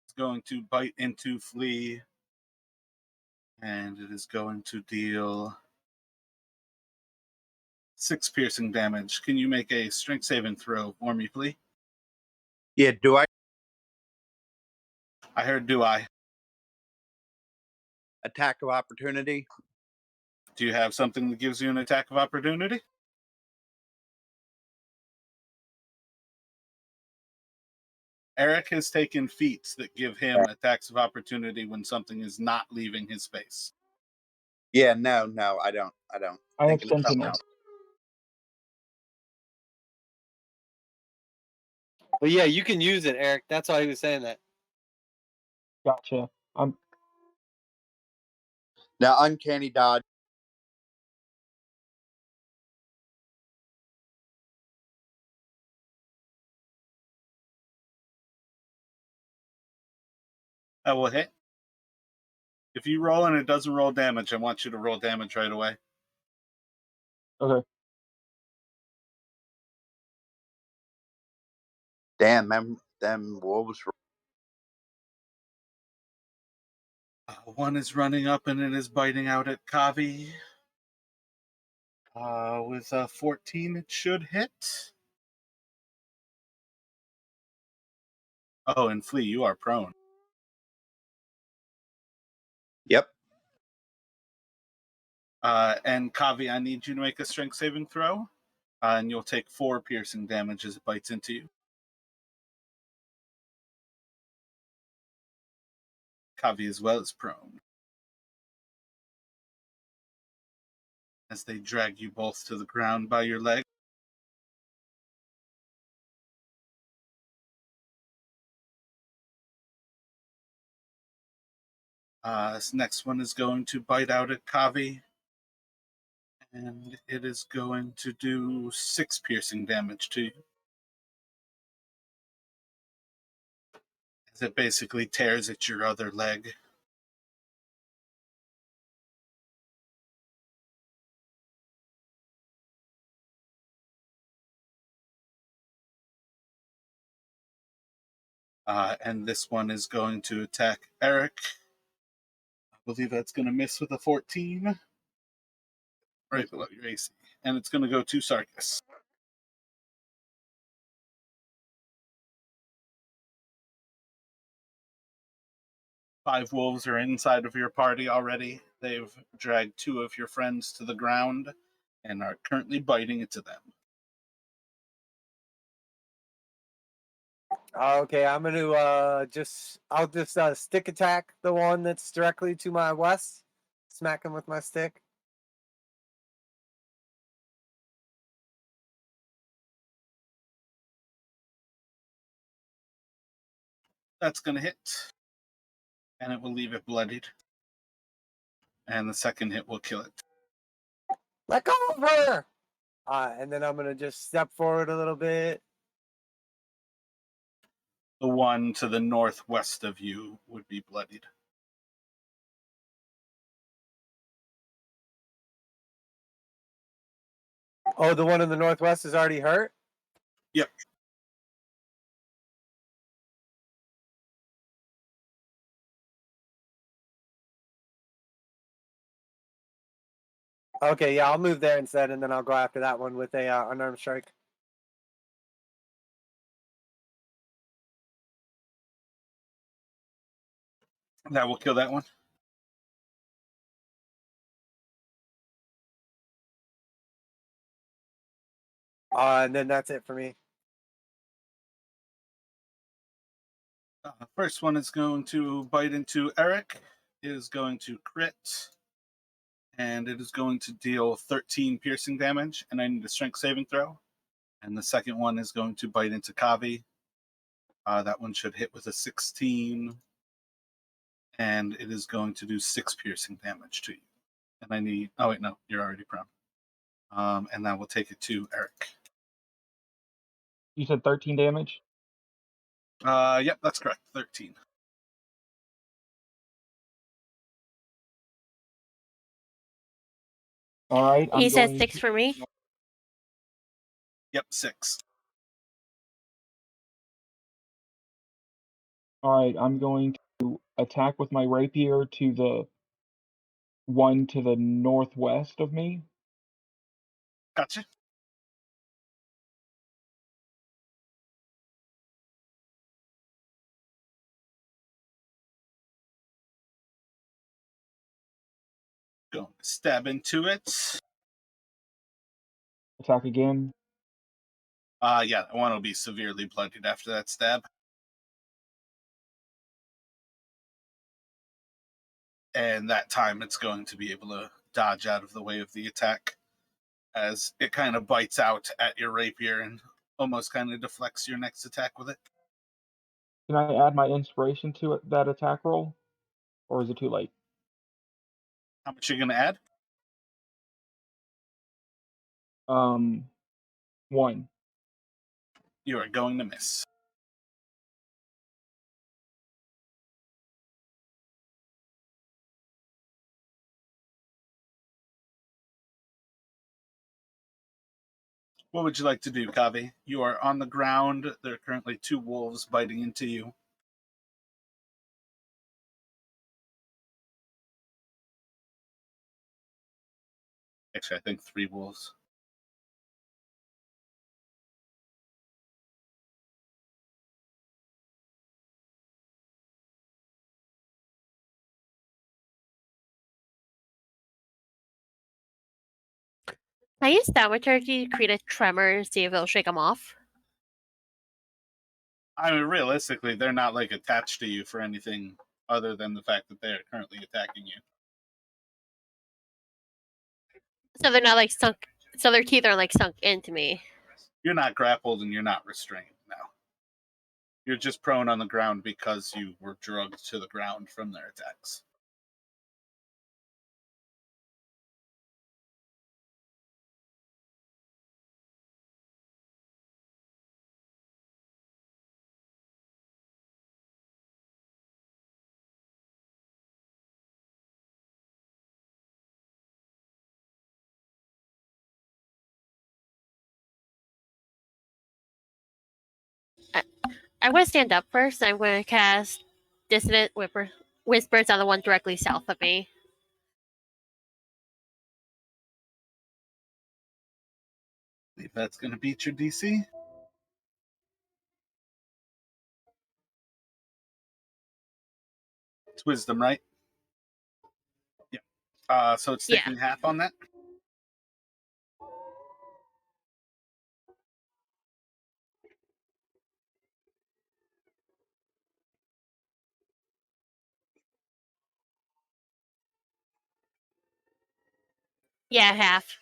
It's going to bite into Flea, and it is going to deal 6 piercing damage. Can you make a strength saving throw for me, Flea? Yeah, do I I heard do I. attack of opportunity? Do you have something that gives you an attack of opportunity? Eric has taken feats that give him attacks of opportunity when something is not leaving his space. Yeah, no, I don't. I have Thinking of something Sentinel. else. But yeah, you can use it, Eric. That's why he was saying that. Gotcha. Now, uncanny dodge. That will hit. If you roll and it doesn't roll damage, I want you to roll damage right away. Okay. Damn, them wolves. One is running up and it is biting out at Kavi. With a 14, it should hit. Oh, and Flea, you are prone. Yep. And Kavi, I need you to make a strength saving throw. And you'll take 4 piercing damage as it bites into you. Kavi as well is prone. As they drag you both to the ground by your leg. This next one is going to bite out at Kavi. And it is going to do 6 piercing damage to you. As it basically tears at your other leg. And this one is going to attack Eric. I believe that's going to miss with a 14. Right below your AC. And it's going to go to Sarkis. Five wolves are inside of your party already. They've dragged 2 of your friends to the ground and are currently biting into them. Okay, I'm gonna I'll just stick attack the one that's directly to my west. Smack him with my stick. That's going to hit. And it will leave it bloodied. And the second hit will kill it. Let go of her! And then I'm gonna just step forward a little bit. The one to the northwest of you would be bloodied. Oh, the one in the northwest is already hurt? Yep. Okay, yeah, I'll move there instead, and then I'll go after that one with a unarmed strike. That will kill that one. And then that's it for me. First one is going to bite into Eric. It is going to crit. And it is going to deal 13 piercing damage. And I need a strength saving throw. And the second one is going to bite into Kavi. That one should hit with a 16. And it is going to do 6 piercing damage to you. And I need... Oh, wait, no. You're already prone. And that will take it to Eric. You said 13 damage? Yep, that's correct. 13. All right. He said 6 for me. Yep, 6. All right. I'm going to attack with my rapier to the one to the northwest of me. Gotcha. Going to stab into it. Attack again. Yeah, that one will be severely bloodied after that stab. And that time it's going to be able to dodge out of the way of the attack as it kind of bites out at your rapier and almost kind of deflects your next attack with it. Can I add my inspiration to it, that attack roll? Or is it too late? How much are you going to add? 1. You are going to miss. What would you like to do, Kavi? You are on the ground. There are currently 2 wolves biting into you. Actually, I think 3 wolves. Can I use thaumaturgy to create a tremor and see if it'll shake them off? I mean, realistically, they're not like attached to you for anything other than the fact that they are currently attacking you. So they're not like sunk. So their teeth are like sunk into me. You're not grappled and you're not restrained now. You're just prone on the ground because you were drugged to the ground from their attacks. I'm going to stand up first. I'm going to cast Dissonant Whispers on the one directly south of me. I believe that's going to beat your DC. It's wisdom, right? Yeah. So it's taking half on that. Yeah, half.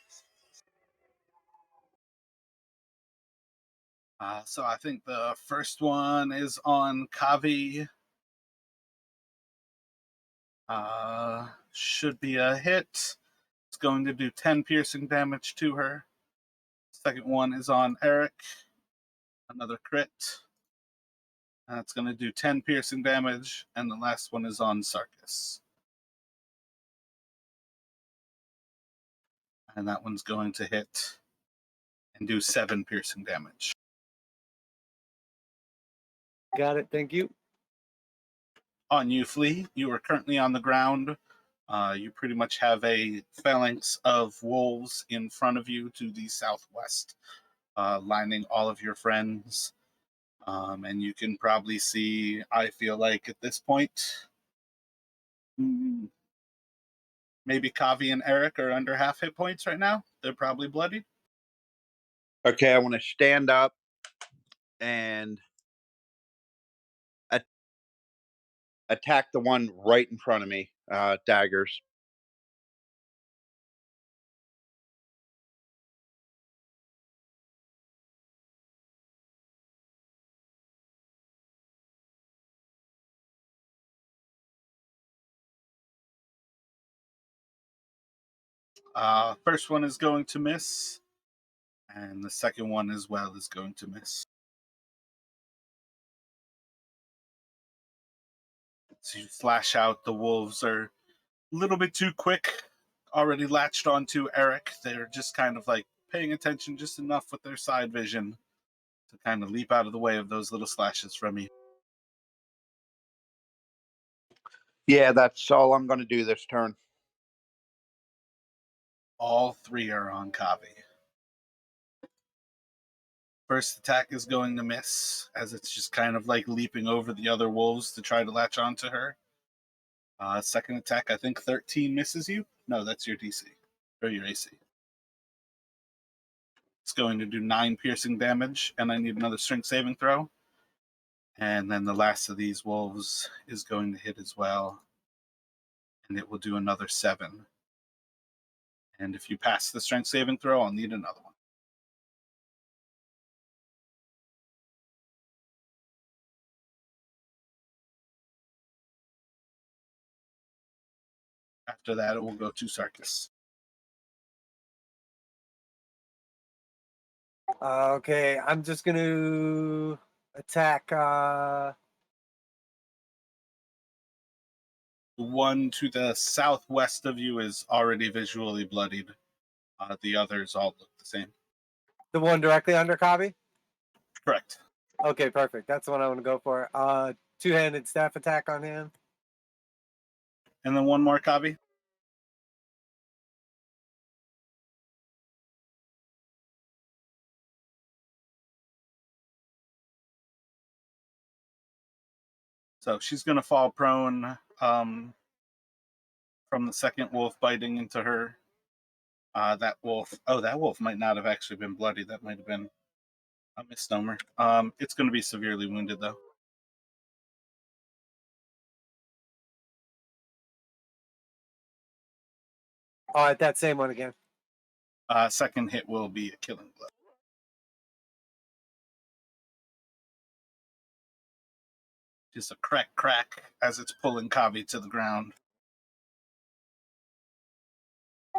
So I think the first one is on Kavi. Should be a hit. It's going to do 10 piercing damage to her. Second one is on Eric. Another crit. That's going to do 10 piercing damage. And the last one is on Sarkis. And that one's going to hit and do 7 piercing damage. Got it. Thank you. On you, Flea. You are currently on the ground. You pretty much have a phalanx of wolves in front of you to the southwest, lining all of your friends. And you can probably see, I feel like at this point, maybe Kavi and Eric are under half hit points right now. They're probably bloodied. Okay, I want to stand up and attack the one right in front of me. Daggers. First one is going to miss, and the second one as well is going to miss. So you flash out. The wolves are a little bit too quick, already latched onto Eric. They're just kind of like paying attention just enough with their side vision to kind of leap out of the way of those little slashes from you. Yeah, that's all I'm going to do this turn. All 3 are on Kavi. First attack is going to miss, as it's just kind of like leaping over the other wolves to try to latch onto her. Second attack, I think 13 misses you. No, that's your DC, or your AC. It's going to do 9 piercing damage, and I need another strength saving throw. And then the last of these wolves is going to hit as well, and it will do another 7. And if you pass the strength saving throw, I'll need another one. After that, it will go to Sarkis. Okay, I'm just going to attack. The one to the southwest of you is already visually bloodied. The others all look the same. The one directly under Kabi? Correct. Okay, perfect. That's the one I want to go for. Two-handed staff attack on him. And then one more, Kabi. So she's going to fall prone from the second wolf biting into her. That wolf might not have actually been bloody. That might have been a misnomer. It's going to be severely wounded, though. All right, that same one again. Second hit will be a killing blow. Just a crack as it's pulling Kavi to the ground.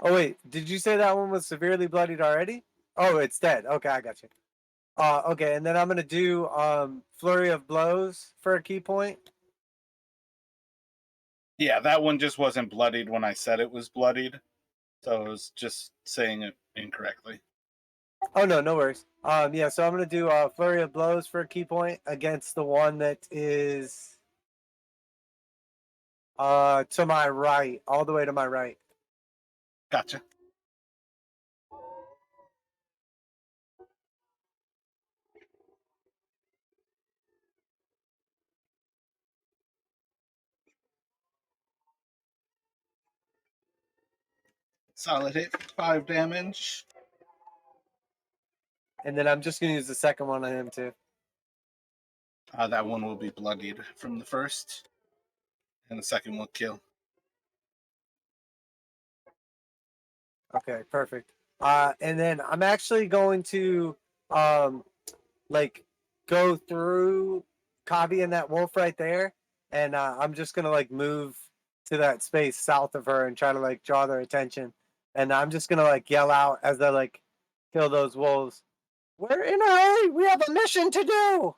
Oh, wait. Did you say that one was severely bloodied already? Oh, it's dead. Okay, I got you. Okay, and then I'm going to do Flurry of Blows for a key point. Yeah, that one just wasn't bloodied when I said it was bloodied. So I was just saying it incorrectly. Oh, no worries. Yeah, so I'm going to do Flurry of Blows for a key point against the one that is to my right, all the way to my right. Gotcha. Solid hit, 5 damage. And then I'm just going to use the second one on him, too. That one will be bloodied from the first, and the second will kill. Okay, perfect. And then I'm actually going to go through Kabi and that wolf right there, and I'm just gonna move to that space south of her and try to draw their attention. And I'm just gonna yell out as they kill those wolves. We're in a hurry. We have a mission to do.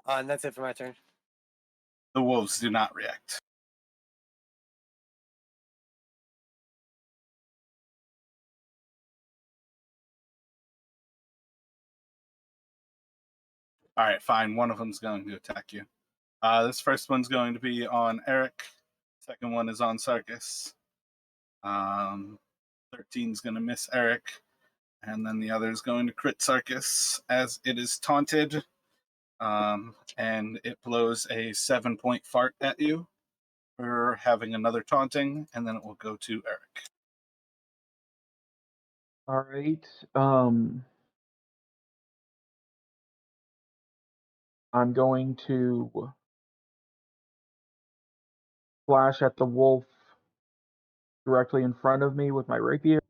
And that's it for my turn. The wolves do not react. All right, fine. One of them's going to attack you. This first one's going to be on Eric. Second one is on Sarkis. 13's going to miss Eric. And then the other is going to crit Sarkis as it is taunted. And it blows a 7-point fart at you for having another taunting. And then it will go to Eric. All right. I'm going to flash at the wolf directly in front of me with my rapier.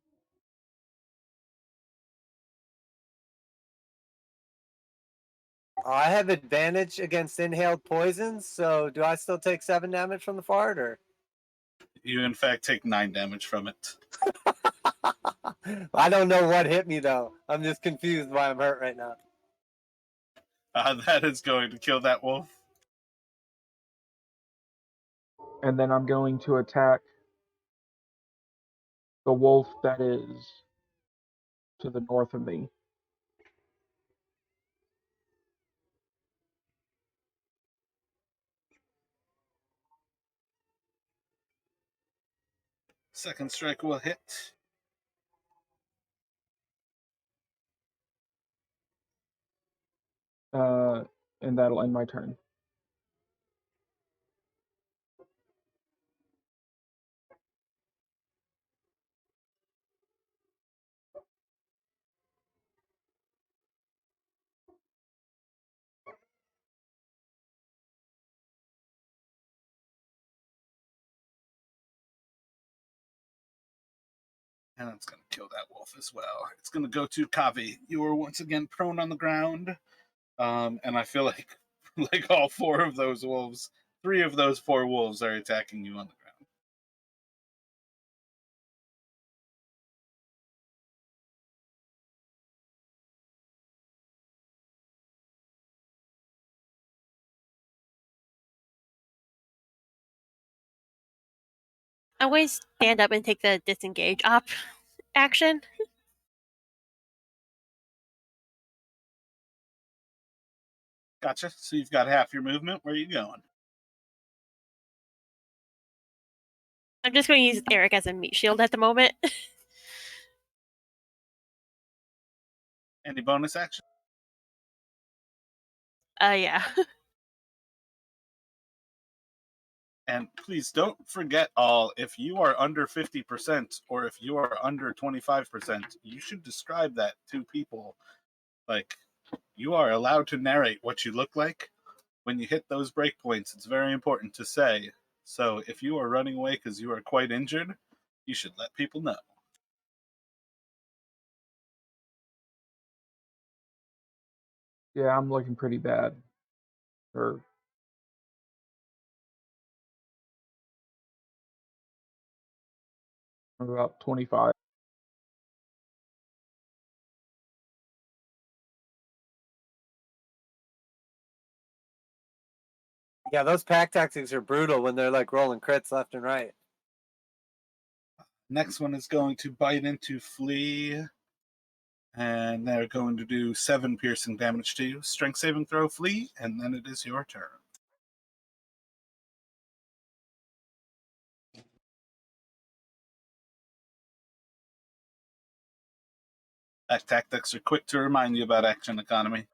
I have advantage against inhaled poisons, so do I still take 7 damage from the fart, or? You, in fact, take 9 damage from it. I don't know what hit me, though. I'm just confused why I'm hurt right now. That is going to kill that wolf. And then I'm going to attack the wolf that is to the north of me. Second strike will hit. And that'll end my turn. And it's going to kill that wolf as well. It's going to go to Kavi. You are once again prone on the ground. And I feel like all 4 of those wolves, 3 of those 4 wolves are attacking you on the ground. I'm going to stand up and take the disengage action. Gotcha. So you've got half your movement. Where are you going? I'm just going to use Eric as a meat shield at the moment. Any bonus action? Yeah. And please don't forget, all, if you are under 50% or if you are under 25%, you should describe that to people. Like, you are allowed to narrate what you look like. When you hit those breakpoints, it's very important to say. So if you are running away because you are quite injured, you should let people know. Yeah, I'm looking pretty bad. Or about 25. Yeah, those pack tactics are brutal when they're like rolling crits left and right. Next one is going to bite into Flea. And they're going to do 7 piercing damage to you. Strength saving throw, Flea, and then it is your turn. Pack tactics are quick to remind you about action economy.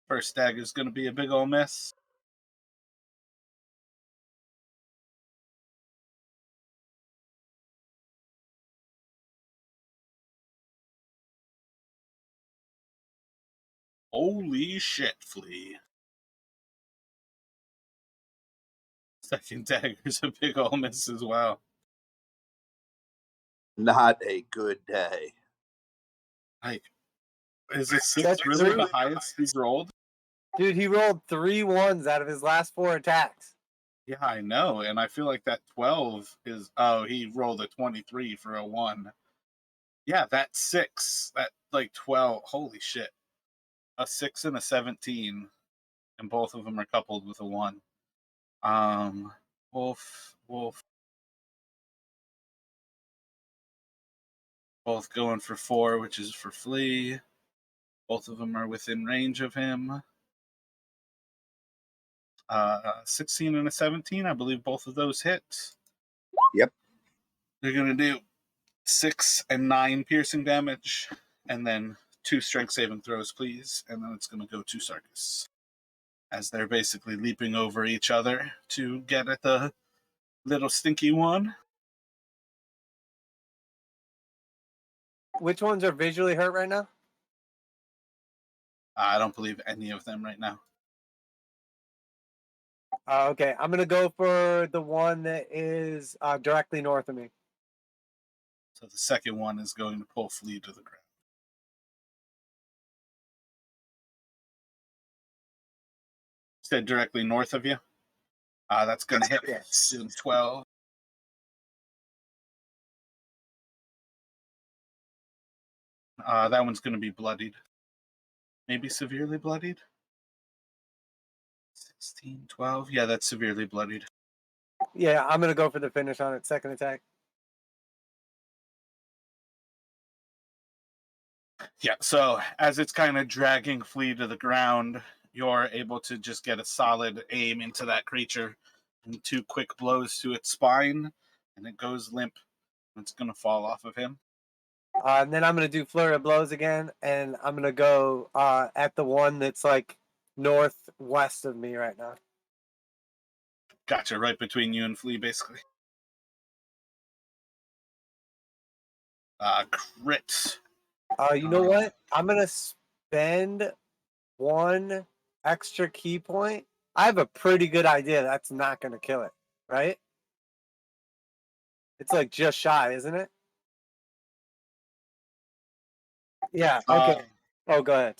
First dagger is going to be a big ol' miss. Holy shit, Flea. Second dagger is a big ol' miss as well. Not a good day. Like, is a 6 That's really three. the highest he's rolled? Dude, he rolled 3 1s out of his last 4 attacks. Yeah, I know, and I feel like that 12 is... Oh, he rolled a 23 for a 1. Yeah, that 6, that, like, 12, holy shit. A 6 and a 17, and both of them are coupled with a 1. Wolf. Both going for 4, which is for Flea. Both of them are within range of him. 16 and a 17, I believe both of those hit. Yep. They're going to do 6 and 9 piercing damage, and then 2 strength saving throws, please. And then it's going to go to Sarkis, as they're basically leaping over each other to get at the little stinky one. Which ones are visually hurt right now? I don't believe any of them right now. Okay, I'm going to go for the one that is directly north of me. So the second one is going to pull Flea to the ground. Said directly north of you. That's going to hit soon 12. That one's going to be bloodied. Maybe severely bloodied. 16, 12. Yeah, that's severely bloodied. Yeah, I'm going to go for the finish on it. Second attack. Yeah, so as it's kind of dragging Flea to the ground, you're able to just get a solid aim into that creature and 2 quick blows to its spine, and it goes limp. It's going to fall off of him. And then I'm going to do flurry of blows again, and I'm going to go at the one that's like northwest of me right now. Gotcha, right between you and Flea, basically. Crit. You know what? I'm gonna spend 1 extra key point. I have a pretty good idea that's not gonna kill it, right? It's like just shy, isn't it? Yeah. Okay. Oh, go ahead.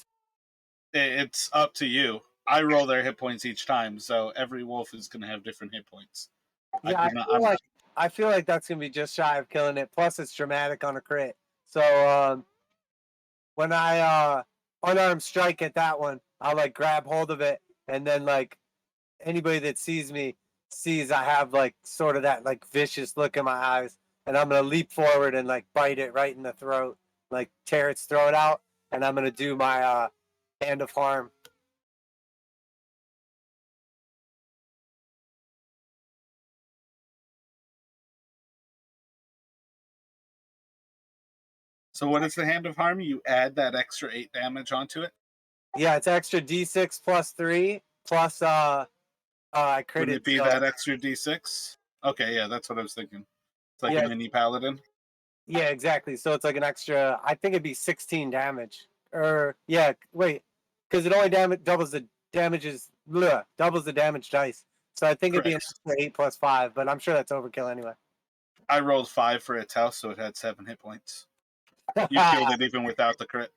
It's up to you. I roll their hit points each time, so every wolf is going to have different hit points. Yeah, I feel like that's gonna be just shy of killing it. Plus, it's dramatic on a crit. So when I unarmed strike at that one, I'll like grab hold of it, and then like anybody that sees me sees I have like sort of that like vicious look in my eyes, and I'm gonna leap forward and like bite it right in the throat, like tear its throat out, and I'm gonna do my hand of harm. So what is the hand of harm? You add that extra 8 damage onto it? Yeah, it's extra D6 plus 3 plus I critted. Wouldn't it be so that extra D6? Okay, yeah, that's what I was thinking. It's like Yeah. a mini paladin. Yeah, exactly. So it's like an extra. I think it'd be 16 damage. Or yeah, wait, because it only doubles the damages. Doubles the damage dice. So I think it'd be an Correct. extra 8 plus 5. But I'm sure that's overkill anyway. I rolled 5 for its health, so it had 7 hit points. You killed it even without the crit.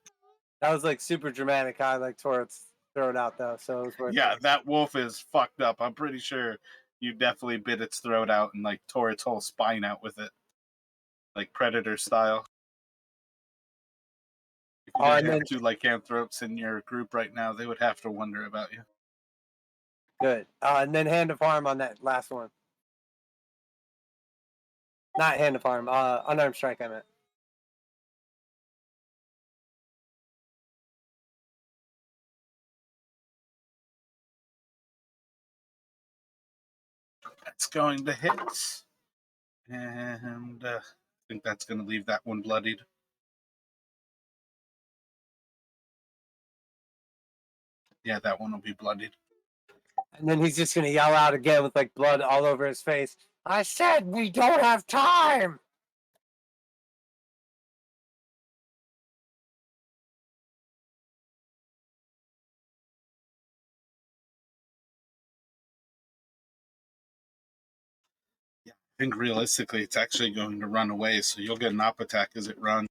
That was like super dramatic. I like tore its throat out though, so it was worth Yeah, it. that wolf is fucked up. I'm pretty sure you definitely bit its throat out and like tore its whole spine out with it, like Predator style. If you didn't have 2 lycanthropes in your group right now, they would have to wonder about you. Good. And then hand of harm on that last one. Not hand of harm. Unarmed strike. I meant. That's going to hit, and I think that's going to leave that one bloodied. Yeah, that one will be bloodied. And then he's just gonna yell out again with like blood all over his face. I said we don't have time. Yeah, I think realistically it's actually going to run away, so you'll get an up attack as it runs.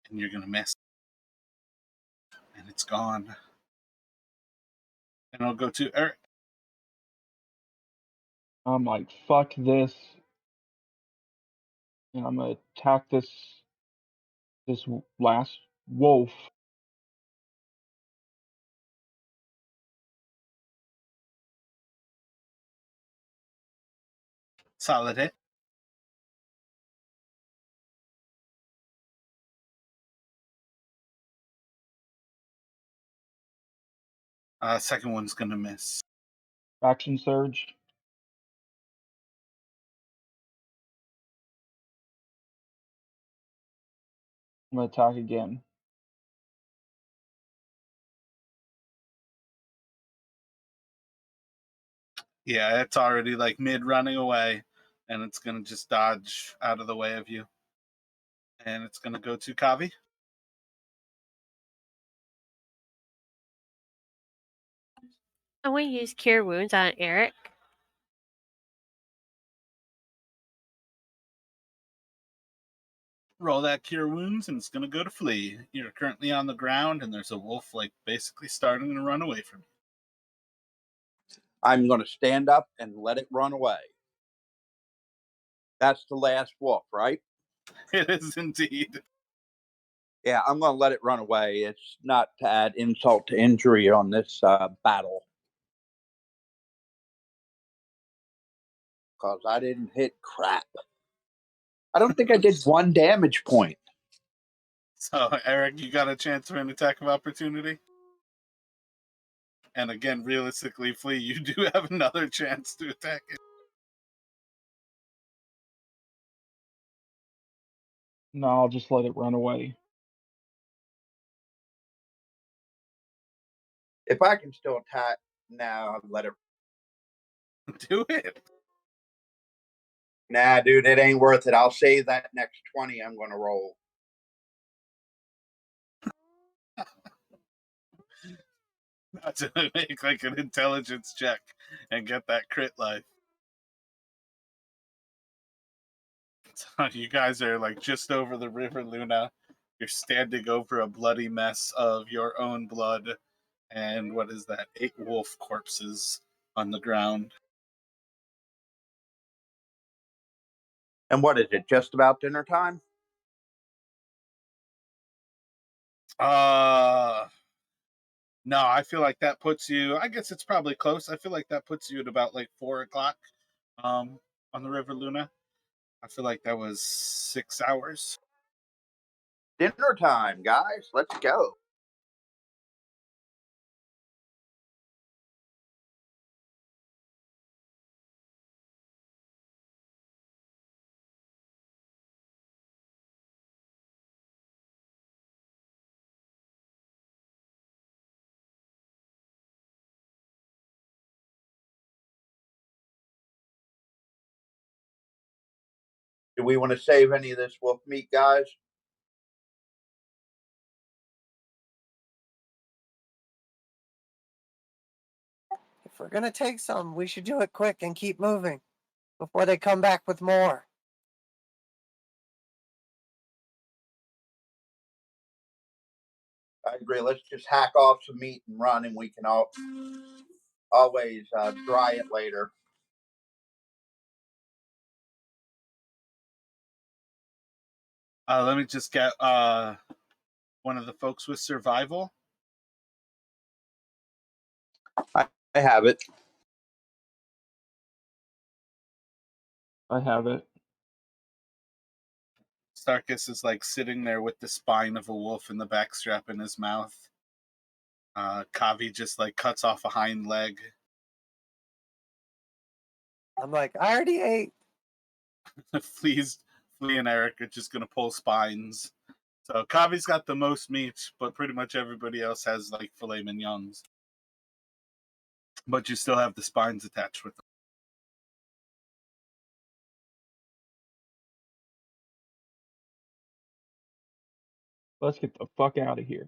And you're going to miss. And it's gone. And I'll go to Eric. I'm like, fuck this. And I'm gonna attack this last wolf. Solid hit. Second one's going to miss. Action surge. I'm gonna attack again. Yeah, it's already like mid running away, and it's going to just dodge out of the way of you. And it's going to go to Kavi. I'm going to use Cure Wounds on Eric. Roll that Cure Wounds, and it's going to go to Flea. You're currently on the ground, and there's a wolf like basically starting to run away from you. I'm going to stand up and let it run away. That's the last wolf, right? It is indeed. Yeah, I'm going to let it run away. It's not to add insult to injury on this battle. Because I didn't hit crap. I don't think I did 1 damage point. So, Eric, you got a chance for an attack of opportunity? And again, realistically, Flea, you do have another chance to attack it. No, I'll just let it run away. If I can still attack now, let it. Do it. Nah, dude, it ain't worth it. I'll save that next 20 I'm going to roll. Not to make like an intelligence check and get that crit life. So you guys are like just over the river Luna. You're standing over a bloody mess of your own blood and what is that? 8 wolf corpses on the ground. And what is it? Just about dinner time? No, I feel like that puts you. I guess it's probably close. I feel like that puts you at about like 4 o'clock, on the River Luna. I feel like that was 6 hours. Dinner time, guys. Let's go. Do we want to save any of this wolf meat, guys? If we're gonna take some, we should do it quick and keep moving before they come back with more. I agree. Let's just hack off some meat and run, and we can always dry it later. Let me just get one of the folks with survival. I have it. I have it. Starkus is like sitting there with the spine of a wolf in the backstrap in his mouth. Kavi just like cuts off a hind leg. I'm like, I already ate. Flea and Eric are just gonna pull spines. So Kavi's got the most meat, but pretty much everybody else has like filet mignons. But you still have the spines attached with them. Let's get the fuck out of here.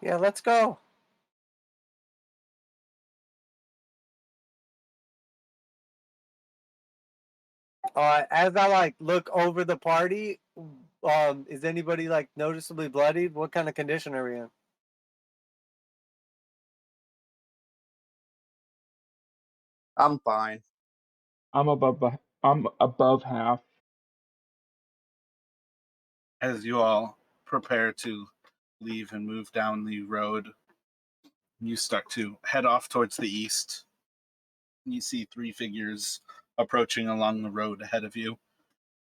Yeah, let's go. As I like look over the party, is anybody like noticeably bloodied? What kind of condition are we in? I'm fine. I'm above half. As you all prepare to leave and move down the road, you start to head off towards the east. You see 3 figures approaching along the road ahead of you.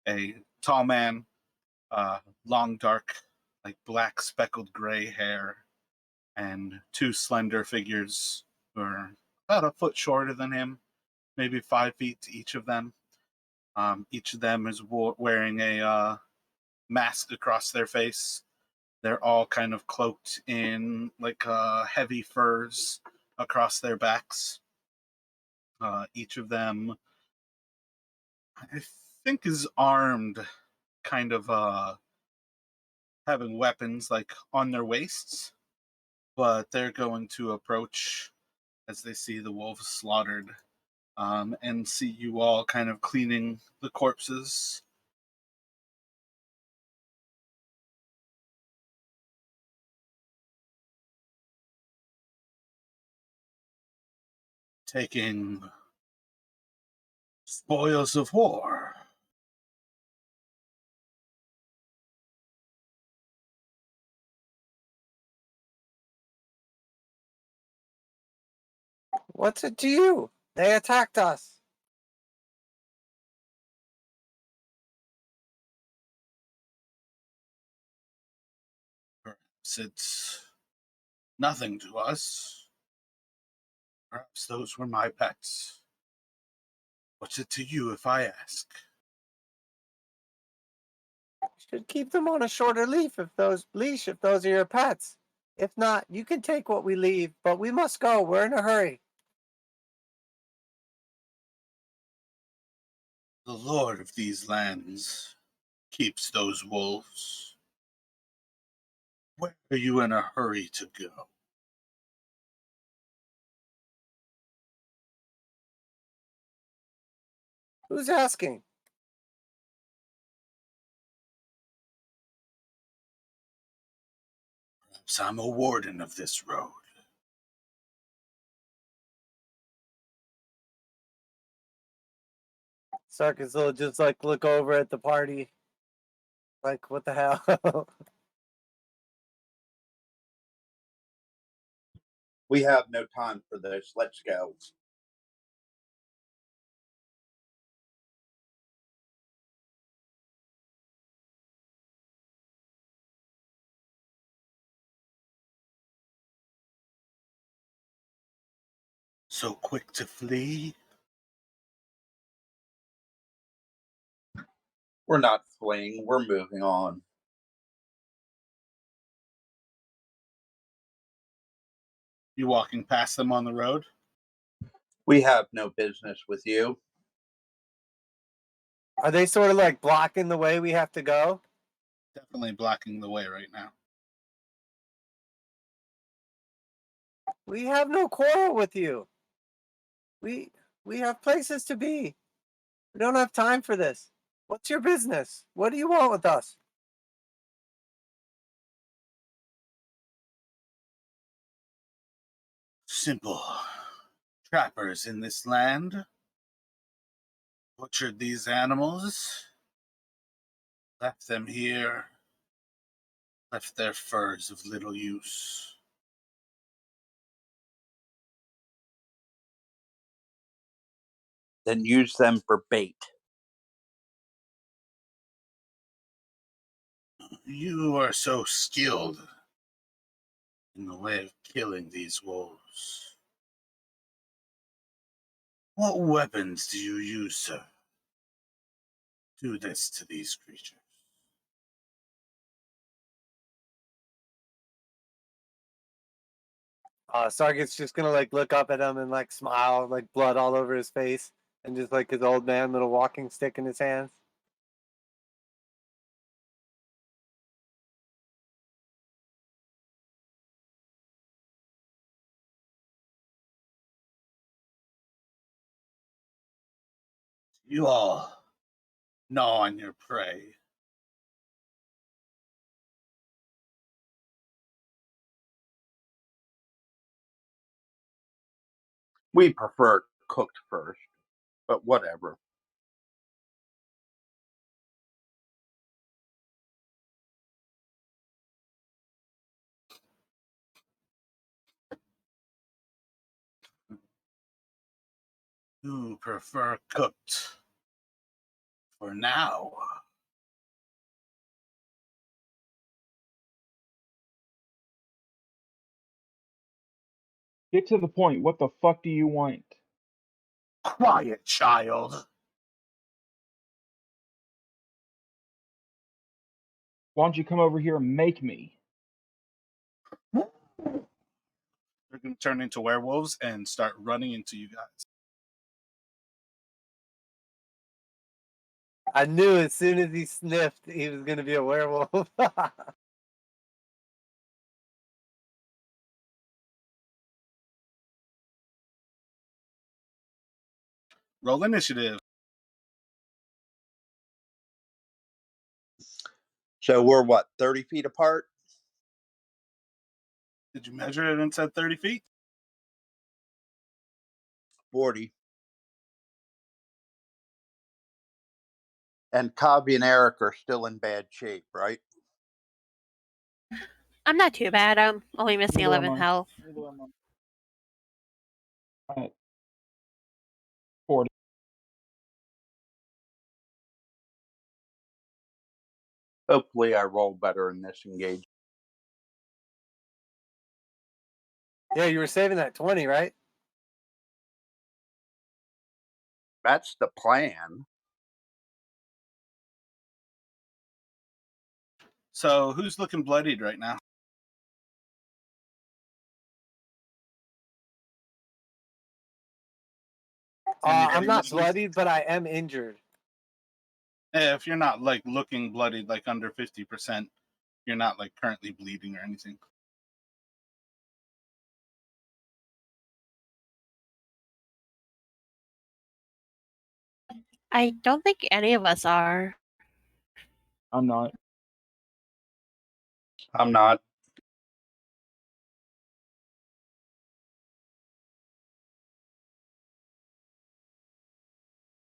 A tall man, long, dark, like black speckled gray hair, and 2 slender figures who are about a foot shorter than him, maybe 5 feet to each of them. Each of them is wearing a mask across their face. They're all kind of cloaked in like heavy furs across their backs. Each of them, I think, is armed, kind of having weapons like on their waists, but they're going to approach as they see the wolves slaughtered, and see you all kind of cleaning the corpses. Taking spoils of war. What's it to you? They attacked us. Perhaps it's nothing to us. Perhaps those were my pets. What's it to you if I ask? Should keep them on a shorter leash if those are your pets. If not, you can take what we leave, but we must go. We're in a hurry. The lord of these lands keeps those wolves. Where are you in a hurry to go? Who's asking? Perhaps I'm a warden of this road. Sarkis will just like look over at the party. Like, what the hell? We have no time for this. Let's go. So quick to flee? We're not fleeing. We're moving on. You walking past them on the road? We have no business with you. Are they sort of like blocking the way we have to go? Definitely blocking the way right now. We have no quarrel with you. We have places to be. We don't have time for this. What's your business? What do you want with us? Simple. Trappers in this land butchered these animals, left them here, left their furs of little use. Then use them for bait. You are so skilled in the way of killing these wolves. What weapons do you use to do this to these creatures? Sarkis just gonna like look up at him and like smile, like blood all over his face, and just like his old man little walking stick in his hands. You all gnaw on your prey. We prefer cooked first, but whatever. You prefer cooked for now. Get to the point. What the fuck do you want? Quiet, child. Why don't you come over here and make me? They're going to turn into werewolves and start running into you guys. I knew as soon as he sniffed, he was gonna be a werewolf. Roll initiative. So we're what, 30 feet apart? Did you measure it and said 30 feet? 40. And Kavi and Eric are still in bad shape, right? I'm not too bad. I'm only missing Neither am 11 I. health. Neither am I. At 40. Hopefully I roll better in this engagement. Yeah, you were saving that 20, right? That's the plan. So who's looking bloodied right now? I'm Anybody not missing? bloodied, but I am injured. If you're not like looking bloodied, like under 50%, you're not like currently bleeding or anything. I don't think any of us are. I'm not. I'm not.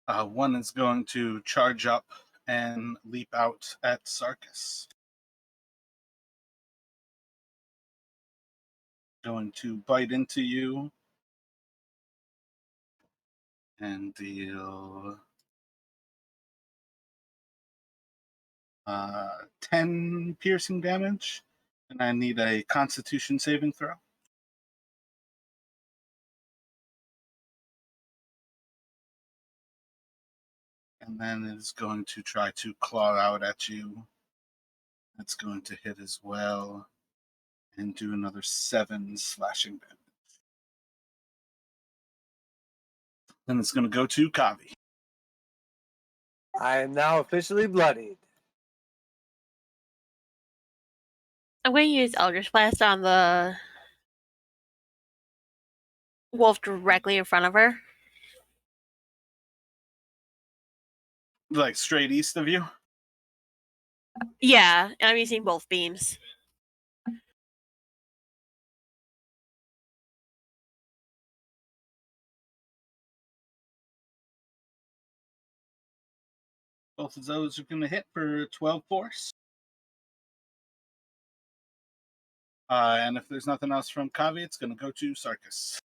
One is going to charge up and leap out at Sarkis. Going to bite into you and deal 10 piercing damage. And I need a Constitution saving throw. And then it is going to try to claw out at you. That's going to hit as well. And do another 7 slashing damage. Then it's going to go to Kavi. I am now officially bloodied. I'm going to use Eldritch Blast on the wolf directly in front of her. Like straight east of you. Yeah, and I'm using both beams. Both of those are going to hit for 12 force. And if there's nothing else from Kavi, it's going to go to Sarkis.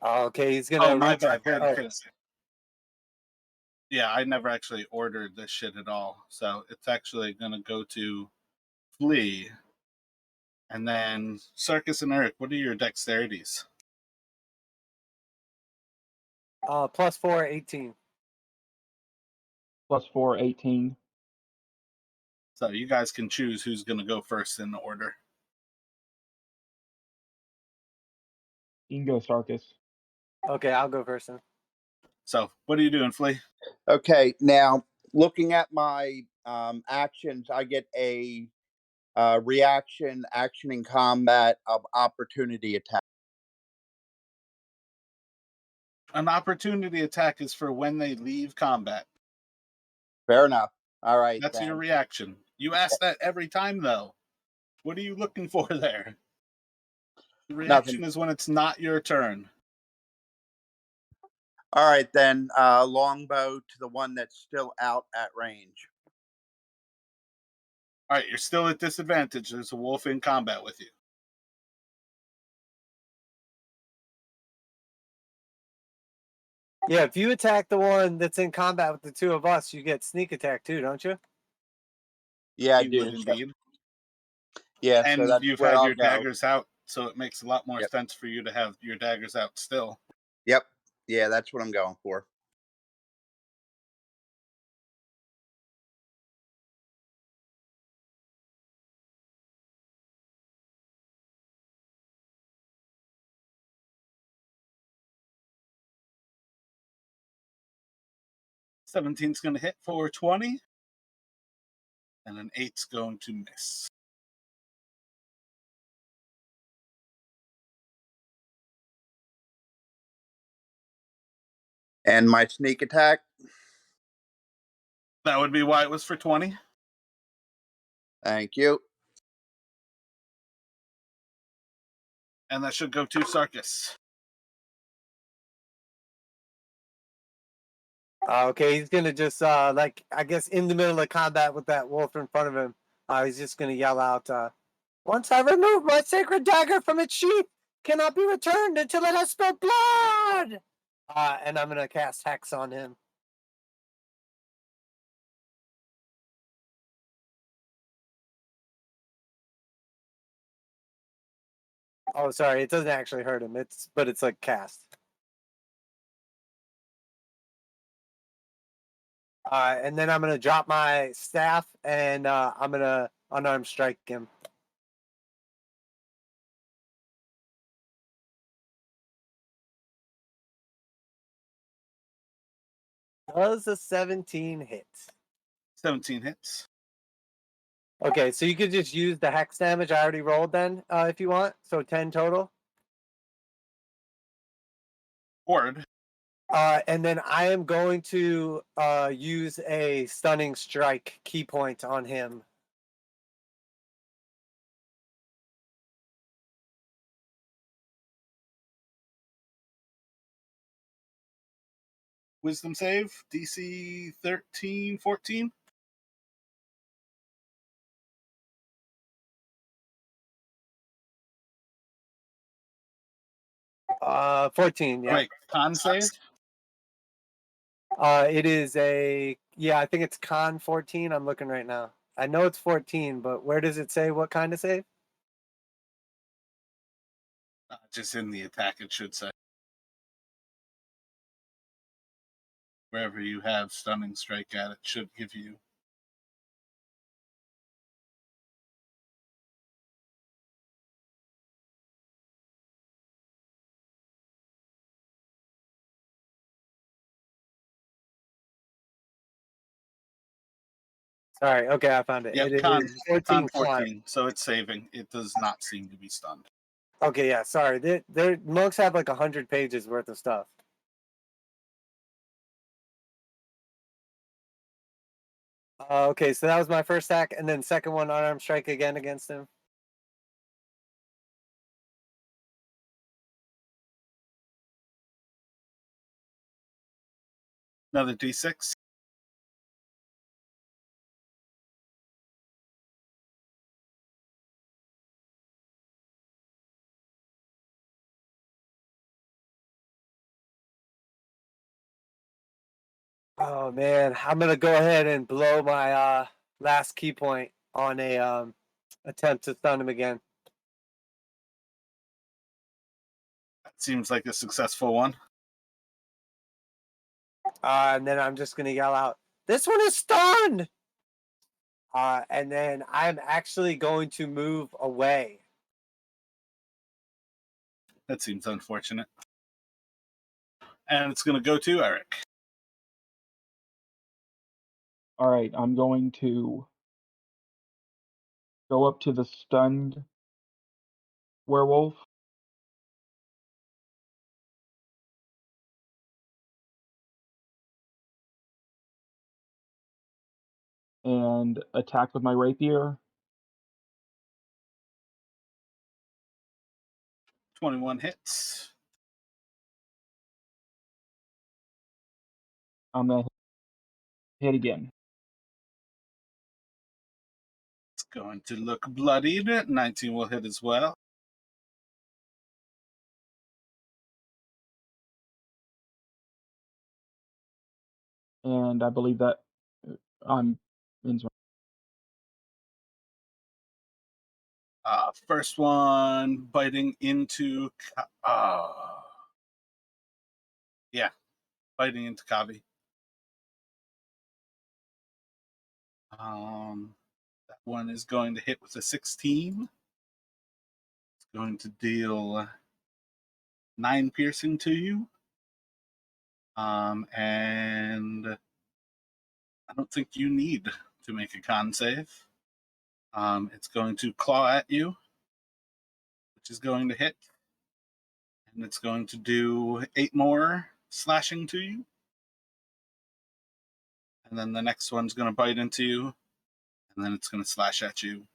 Okay, he's gonna. Oh, my reach bad. out- Good. Yeah, I never actually ordered this shit at all. So it's actually going to go to Flea. And then Sarkis and Eric, what are your dexterities? +4, 18. +4, 18. So you guys can choose who's going to go first in the order. You can go, Sarkis. Okay, I'll go first then. So what are you doing, Flea? Okay, now looking at my actions, I get a reaction, action in combat of opportunity attack. An opportunity attack is for when they leave combat. Fair enough. All right. That's then. your reaction. You ask that every time, though. What are you looking for there? The reaction is when it's not your turn. All right, then longbow to the one that's still out at range. All right, you're still at disadvantage. There's a wolf in combat with you. Yeah, if you attack the one that's in combat with the two of us, you get sneak attack too, don't you? Yeah, I You do. would indeed. Yeah, And so that's you've where had I'll your go. daggers out, so it makes a lot more Yep. sense for you to have your daggers out still. Yep. Yeah, that's what I'm going for. Seventeen's going to hit for 20, and an 8's going to miss. And my sneak attack. That would be why it was for 20. Thank you. And that should go to Sarkis. Okay, he's gonna just like I guess in the middle of combat with that wolf in front of him, he's just gonna yell out, "Once I remove my sacred dagger from its sheath, cannot be returned until it has spilled blood." And I'm gonna cast Hex on him. Oh, sorry, it doesn't actually hurt him. But it's like cast. And then I'm gonna drop my staff and I'm gonna unarmed strike him. Does a 17 hit? 17 hits. Okay, so you could just use the hex damage I already rolled then, if you want. So 10 total. Horde. And then I am going to use a stunning strike key point on him. Wisdom save. DC 13, 14. Uh, 14, yeah. Wait, con save? It is yeah, I think it's con 14. I'm looking right now. I know it's 14, but where does it say what kind of save? Just in the attack, it should say. Wherever you have stunning strike at, it should give you. Sorry, okay, I found it. Yep, It con, is 14 con 14. So it's saving. It does not seem to be stunned. Okay, yeah, sorry. Their monks have like 100 pages worth of stuff. Okay, so that was my first attack, and then second one unarmed strike again against him. Another D6. Oh man, I'm gonna go ahead and blow my last key point on a attempt to stun him again. That seems like a successful one. And then I'm just gonna yell out, "This one is stunned!" And then I'm actually going to move away. That seems unfortunate. And it's going to go to Eric. All right, I'm going to go up to the stunned werewolf and attack with my rapier. 21 hits. I'm gonna hit again. It's going to look bloodied. 19 will hit as well. And I believe that I'm in. First one biting into. Yeah, biting into Kavi. That one is going to hit with a 16. It's going to deal 9 piercing to you. And I don't think you need to make a con save. It's going to claw at you, which is going to hit. And it's going to do 8 more slashing to you. And then the next one's going to bite into you. And then it's going to slash at you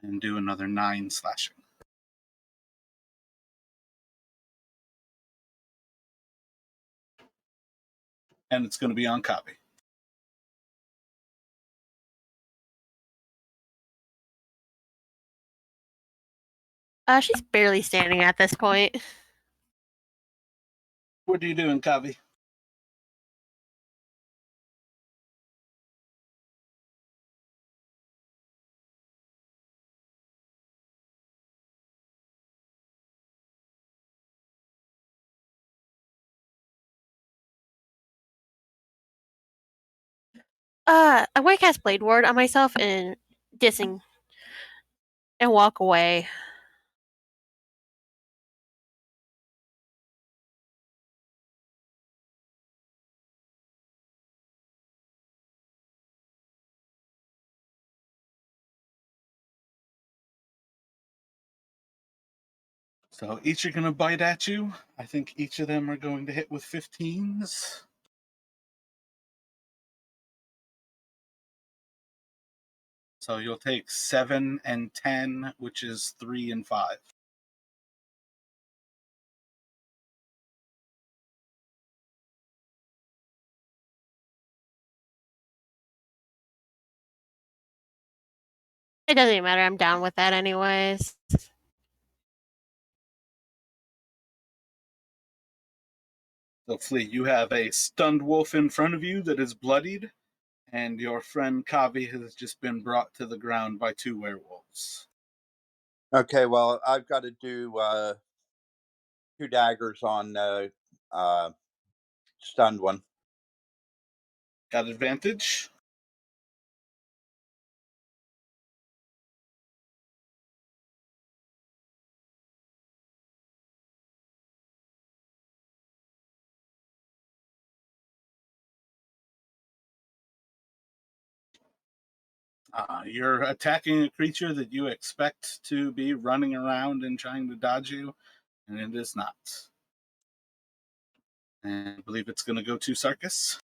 and do another 9 slashing. And it's going to be on Kavi. She's barely standing at this point. What are you doing, Kavi? I want to cast Blade Ward on myself and walk away. So each are going to bite at you. I think each of them are going to hit with 15s. So you'll take 7 and 10, which is 3 and 5. It doesn't even matter. I'm down with that anyways. So Flea, you have a stunned wolf in front of you that is bloodied, and your friend Kavi has just been brought to the ground by 2 werewolves. Okay, well, I've got to do 2 daggers on stunned one. Got advantage? You're attacking a creature that you expect to be running around and trying to dodge you, and it is not. And I believe it's going to go to Sarkis.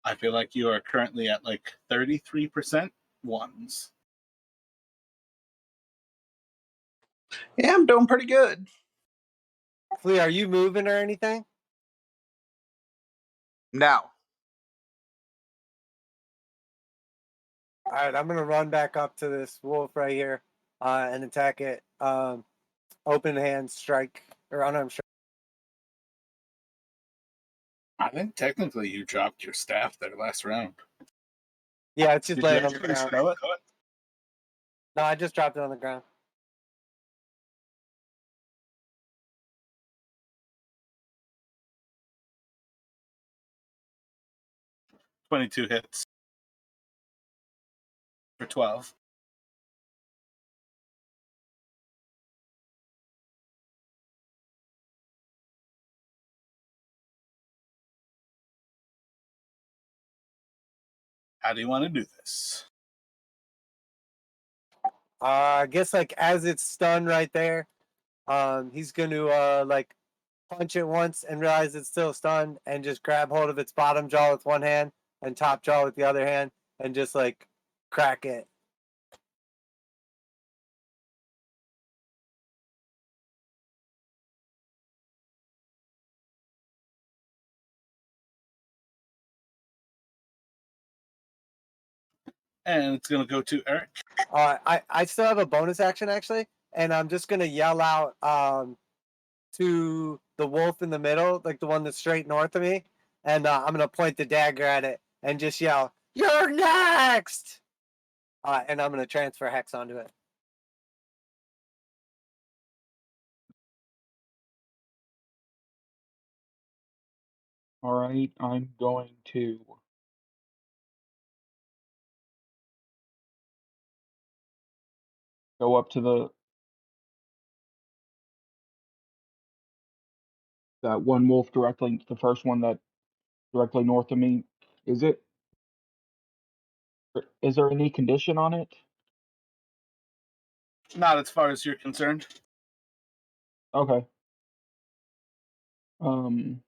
I feel like you are currently at like 33% ones. Yeah, I'm doing pretty good. Flea, are you moving or anything? No. All right, I'm gonna run back up to this wolf right here, and attack it. Open hand strike or unarmed strike. I think technically you dropped your staff there last round. Yeah, it's just Did you laying on the actually ground. throw it? No, I just dropped it on the ground. $22 hits for 12. How do you want to do this? I guess like as it's stunned right there, he's gonna like punch it once and realize it's still stunned and just grab hold of its bottom jaw with one hand and top jaw with the other hand and just like crack it. And it's going to go to Eric. I still have a bonus action actually, and I'm just gonna yell out to the wolf in the middle, like the one that's straight north of me, and I'm gonna point the dagger at it and just yell, "You're next!" And I'm gonna transfer hex onto it. All right, I'm going to go up to that one wolf directly, the first one that directly north of me. Is there any condition on it? Not as far as you're concerned. Okay. Um,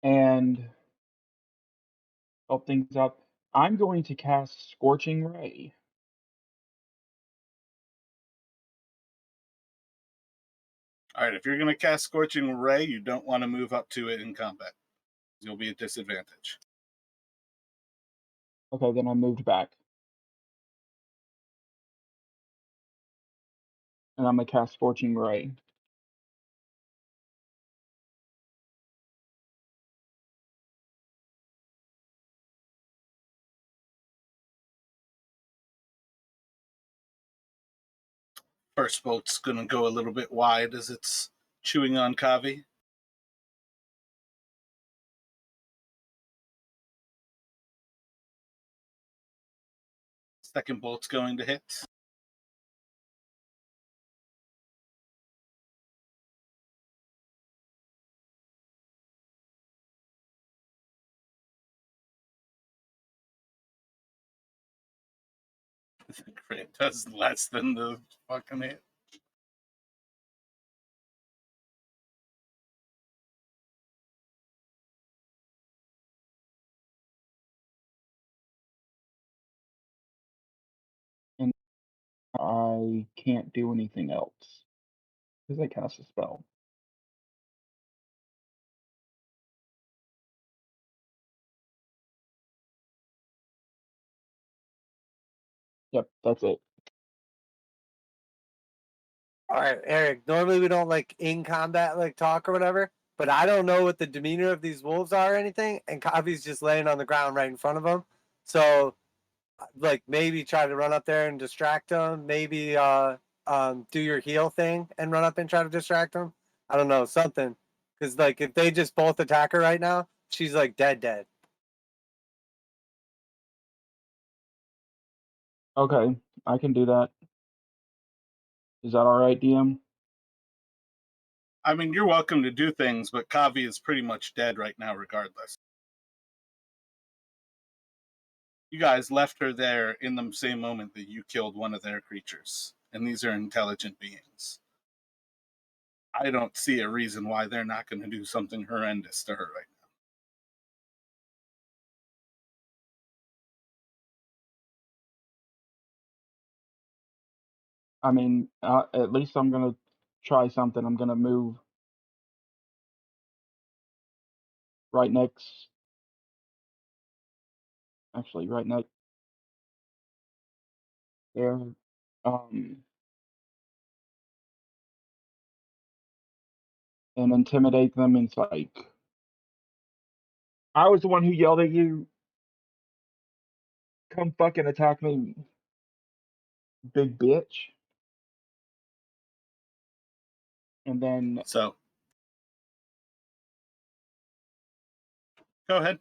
and help things out. I'm going to cast Scorching Ray. All right, if you're going to cast Scorching Ray, you don't want to move up to it in combat. You'll be at disadvantage. Okay, then I moved back. And I'm gonna cast Scorching Ray. First bolt's going to go a little bit wide as it's chewing on Kavi. Second bolt's going to hit. The crit does less than the fucking hit. And I can't do anything else because I cast a spell. Yep, that's it. All right, Eric. Normally we don't like in combat like talk or whatever, but I don't know what the demeanor of these wolves are or anything, and Kavi's just laying on the ground right in front of him. So, like maybe try to run up there and distract him. Maybe do your heal thing and run up and try to distract him. I don't know, something. Because like if they just both attack her right now, she's like dead. Okay, I can do that. Is that all right, DM? I mean, you're welcome to do things, but Kavi is pretty much dead right now, regardless. You guys left her there in the same moment that you killed one of their creatures, and these are intelligent beings. I don't see a reason why they're not going to do something horrendous to her right now. I mean, at least I'm gonna try something. I'm gonna move right next. Actually, right next there. And intimidate them. And it's like, I was the one who yelled at you, come fucking attack me, big bitch. And then So, go ahead.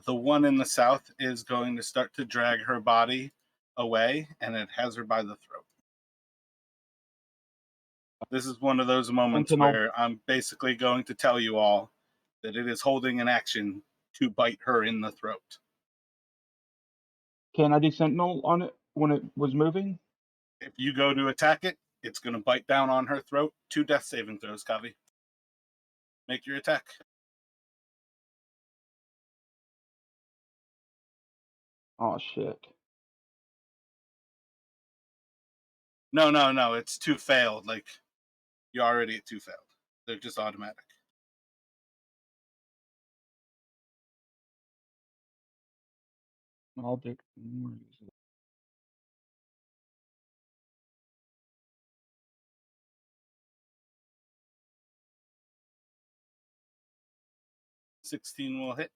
The one in the south is going to start to drag her body away, and it has her by the throat. This is one of those moments Sentinel, where I'm basically going to tell you all that it is holding an action to bite her in the throat. can I do Sentinel on it when it was moving? If you go to attack it, it's going to bite down on her throat. 2 death saving throws, Kavi. Make your attack. Oh shit. No. It's 2 failed. Like, you're already at 2 failed. They're just automatic. I'll do. 16 will hit.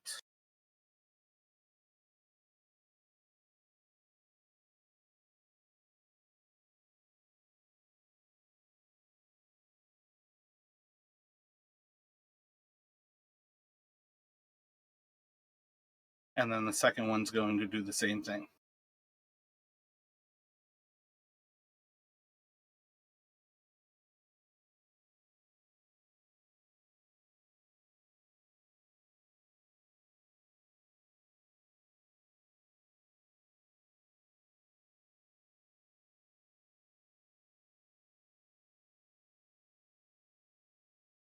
And then the second one's going to do the same thing.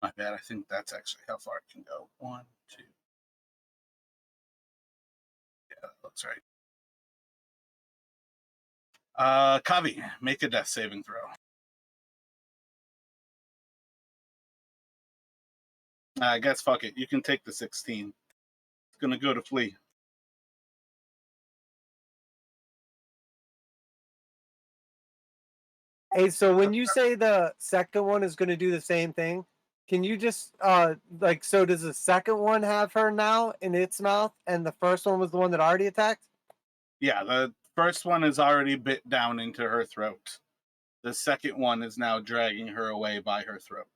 My bad. I think that's actually how far it can go. 1, 2. Yeah, that's right. Kavi, make a death saving throw. I guess fuck it. You can take the 16. It's gonna go to Flea. Hey, so when you say the second one is going to do the same thing, can you just like, so does the second one have her now in its mouth, and the first one was the one that already attacked? Yeah, the first one is already bit down into her throat. The second one is now dragging her away by her throat.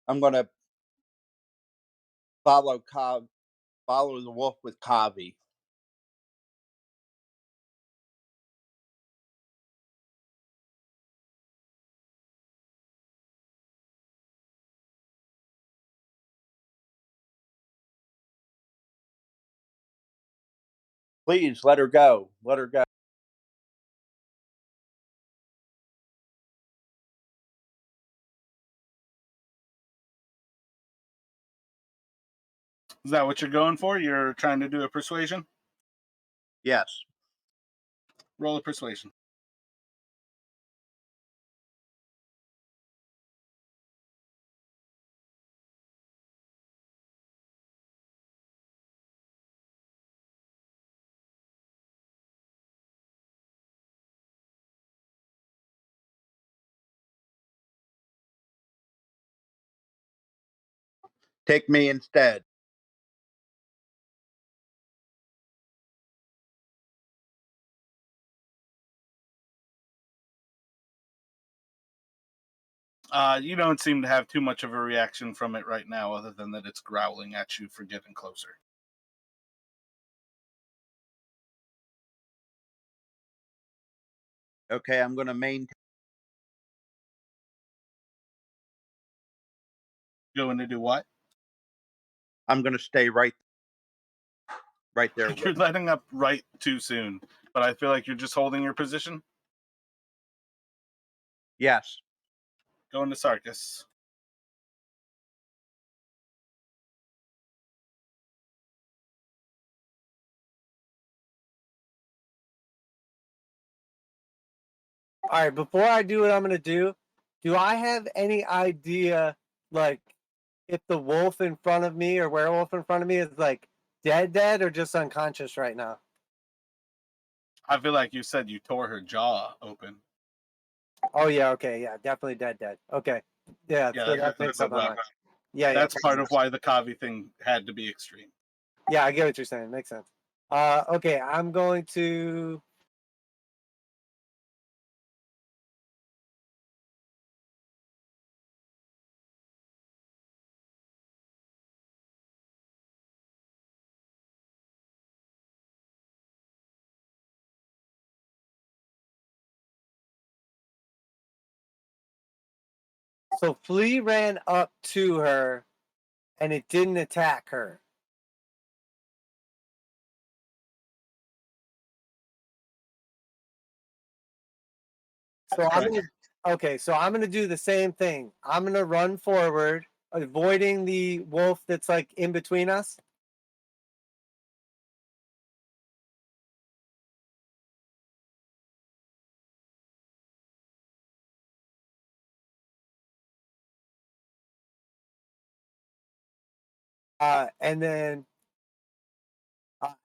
I'm gonna follow the wolf with Kavi. Please let her go. Let her go. Is that what you're going for? You're trying to do a persuasion? Yes. Roll a persuasion. Take me instead. You don't seem to have too much of a reaction from it right now, other than that it's growling at you for getting closer. Okay, I'm gonna maintain. Going to do what? I'm gonna stay right there. You're letting up right too soon, but I feel like you're just holding your position. Yes. Going to Sarkis. All right, before I do what I'm going to do I have any idea, like, if the wolf in front of me or werewolf in front of me is, like, dead, or just unconscious right now? I feel like you said you tore her jaw open. Oh, yeah, okay, yeah, definitely dead. Okay. Yeah, Yeah, so that's that makes sense. Yeah, that's part of why the Kavi thing had to be extreme. Yeah, I get what you're saying. Makes sense. Okay, I'm going to. So Flea ran up to her, and it didn't attack her. So I'm gonna do the same thing. I'm gonna run forward, avoiding the wolf that's like in between us. And then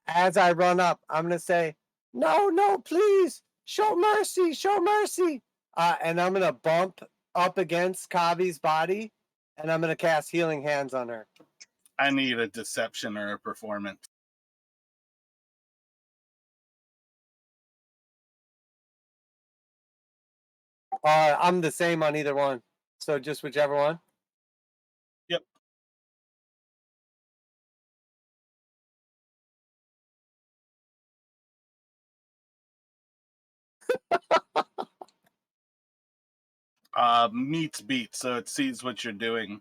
as I run up, I'm gonna say, "No, please, show mercy, show mercy!" And I'm gonna bump up against Kavi's body, and I'm gonna cast Healing Hands on her. I need a deception or a performance. I'm the same on either one, so just whichever one. Yep. Meets beat, so it sees what you're doing.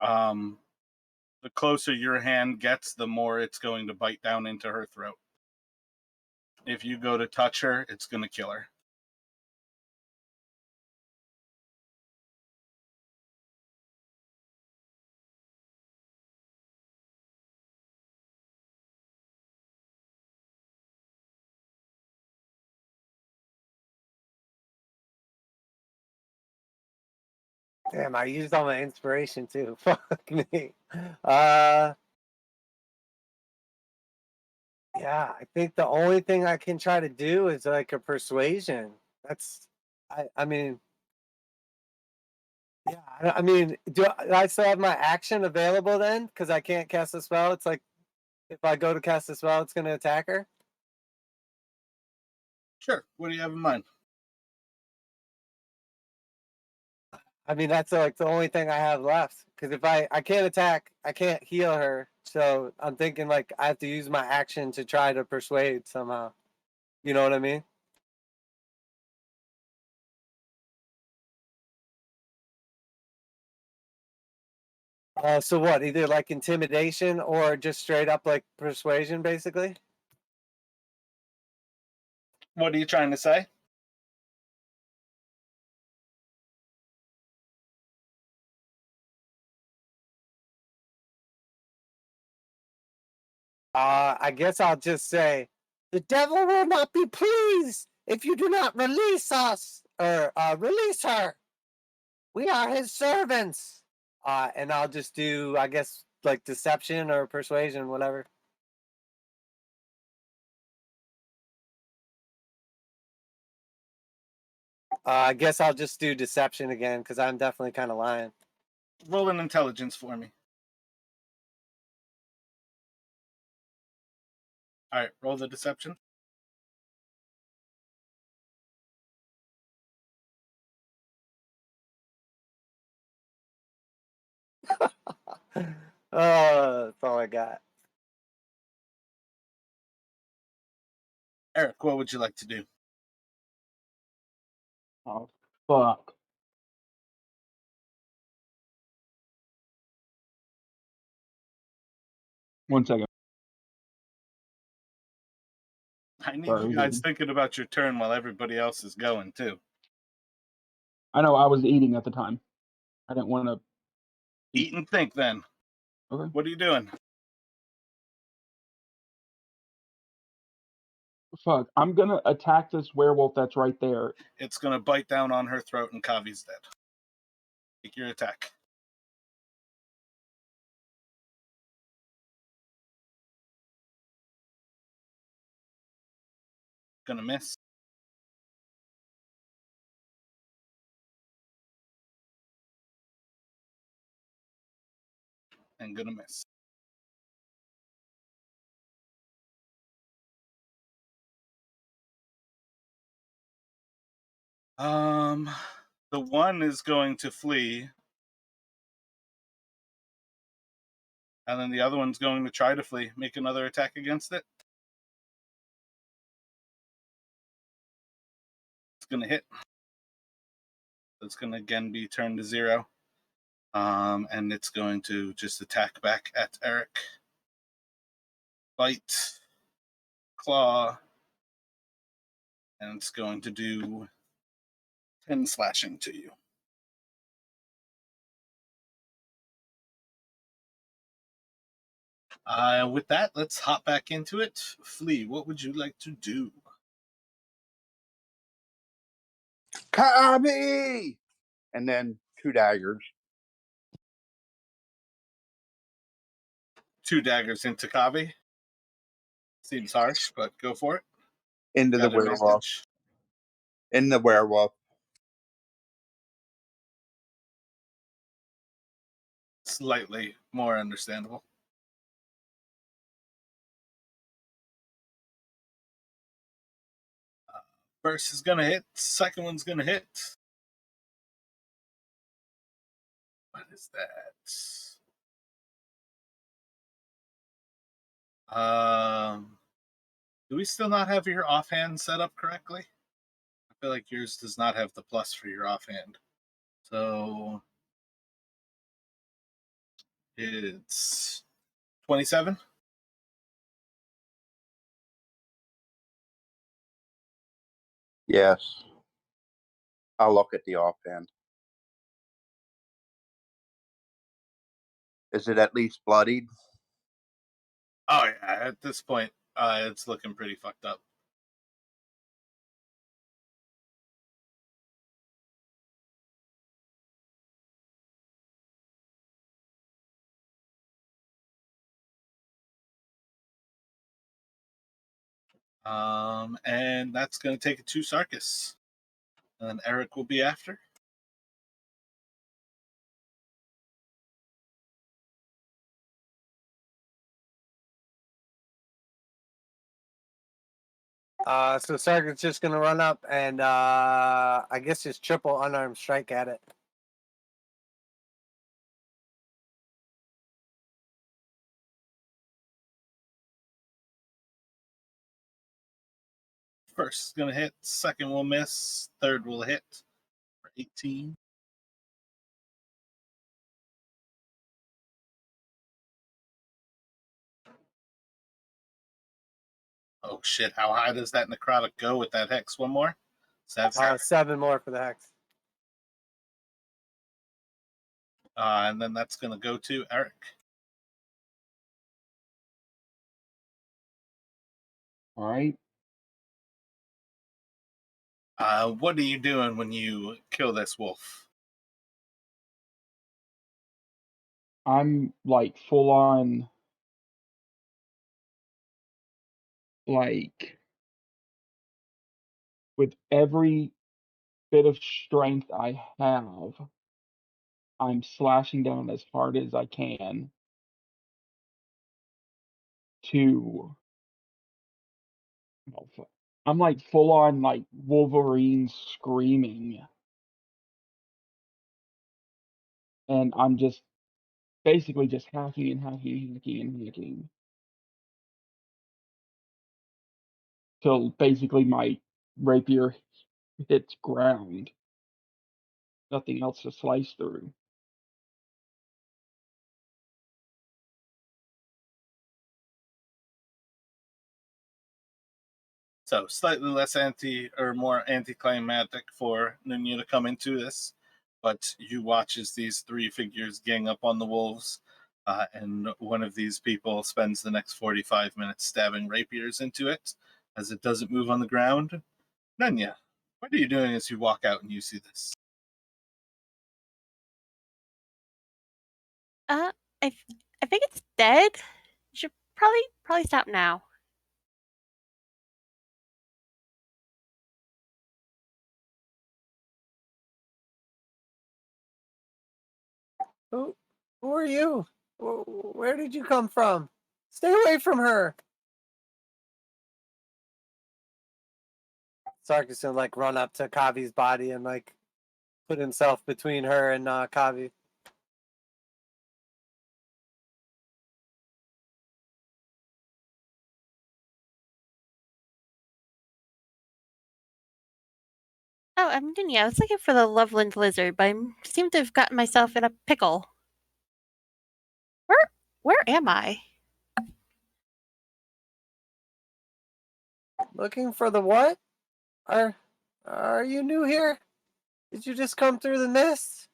The closer your hand gets, the more it's going to bite down into her throat. If you go to touch her, it's going to kill her. Damn, I used all my inspiration too. Fuck me. Yeah, I think the only thing I can try to do is like a persuasion. That's, I mean, yeah, I mean, do I still have my action available then? Because I can't cast a spell. It's like if I go to cast a spell, it's going to attack her. Sure. What do you have in mind? I mean, that's like the only thing I have left. Because if I can't attack, I can't heal her. So I'm thinking like I have to use my action to try to persuade somehow. You know what I mean? So what? Either like intimidation or just straight up like persuasion, basically. What are you trying to say? I guess I'll just say, the devil will not be pleased if you do not release us or release her. We are his servants. And I'll just do, I guess, like deception or persuasion, whatever. I guess I'll just do deception again because I'm definitely kind of lying. Roll an intelligence for me. All right, roll the deception. That's all I got. Eric, what would you like to do? Oh, fuck. One second. I need Sorry, you I was guys eating. thinking about your turn while everybody else is going, too. I know I was eating at the time. I didn't want to. Eat and think, then. Okay. What are you doing? Fuck. I'm gonna attack this werewolf that's right there. It's going to bite down on her throat, and Kavi's dead. Take your attack. Gonna miss. And gonna miss. The one is going to flee, and then the other one's going to try to flee. Make another attack against it. It's gonna hit. It's gonna again be turned to 0. And it's going to just attack back at Eric. Bite, claw, and it's going to do 10 slashing to you. With that, let's hop back into it. Flea, what would you like to do? Kabi! And then 2 daggers. 2 daggers into Kavi. Seems harsh, but go for it. Into the Got werewolf. advantage. In the werewolf. Slightly more understandable. First is gonna hit. Second one's gonna hit. What is that? Do we still not have your offhand set up correctly? I feel like yours does not have the plus for your offhand. So it's 27. Yes. I'll look at the offhand. Is it at least bloodied? Oh yeah, at this point, it's looking pretty fucked up. And that's going to take it to Sarkis. And then Eric will be after. So Sark's just gonna run up and I guess just triple unarmed strike at it. First is going to hit, second will miss, third will hit for 18. Oh shit, how high does that necrotic go with that hex? One more? 7. 7 more for the hex. And then that's going to go to Eric. All right. What are you doing when you kill this wolf? I'm like full on, like, with every bit of strength I have, I'm slashing down as hard as I can to. I'm like full on, like Wolverine screaming, and I'm just basically just hacking and hacking and hacking and hacking till basically my rapier hits ground. Nothing else to slice through. So slightly less more anticlimactic for Nunya to come into this, but you watch as these 3 figures gang up on the wolves, and one of these people spends the next 45 minutes stabbing rapiers into it as it doesn't move on the ground. Nunya, what are you doing as you walk out and you see this? I I think it's dead. You should probably stop now. Who are you? Where did you come from? Stay away from her. Sarkis gonna like run up to Kavi's body and like put himself between her and Kavi. Oh, Dunya, I was looking for the Loveland lizard, but I seem to have gotten myself in a pickle. Where am I? Looking for the what? Are you new here? Did you just come through the mist?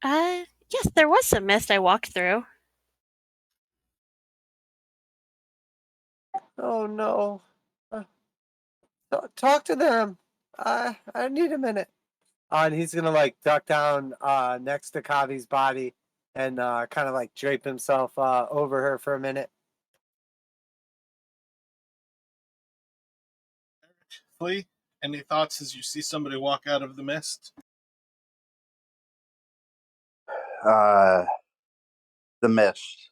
Yes, there was some mist I walked through. Oh no. Uh, talk to them. I need a minute. And he's gonna like duck down next to Kavi's body and kind of like drape himself over her for a minute. Flea, any thoughts as you see somebody walk out of the mist? The mist.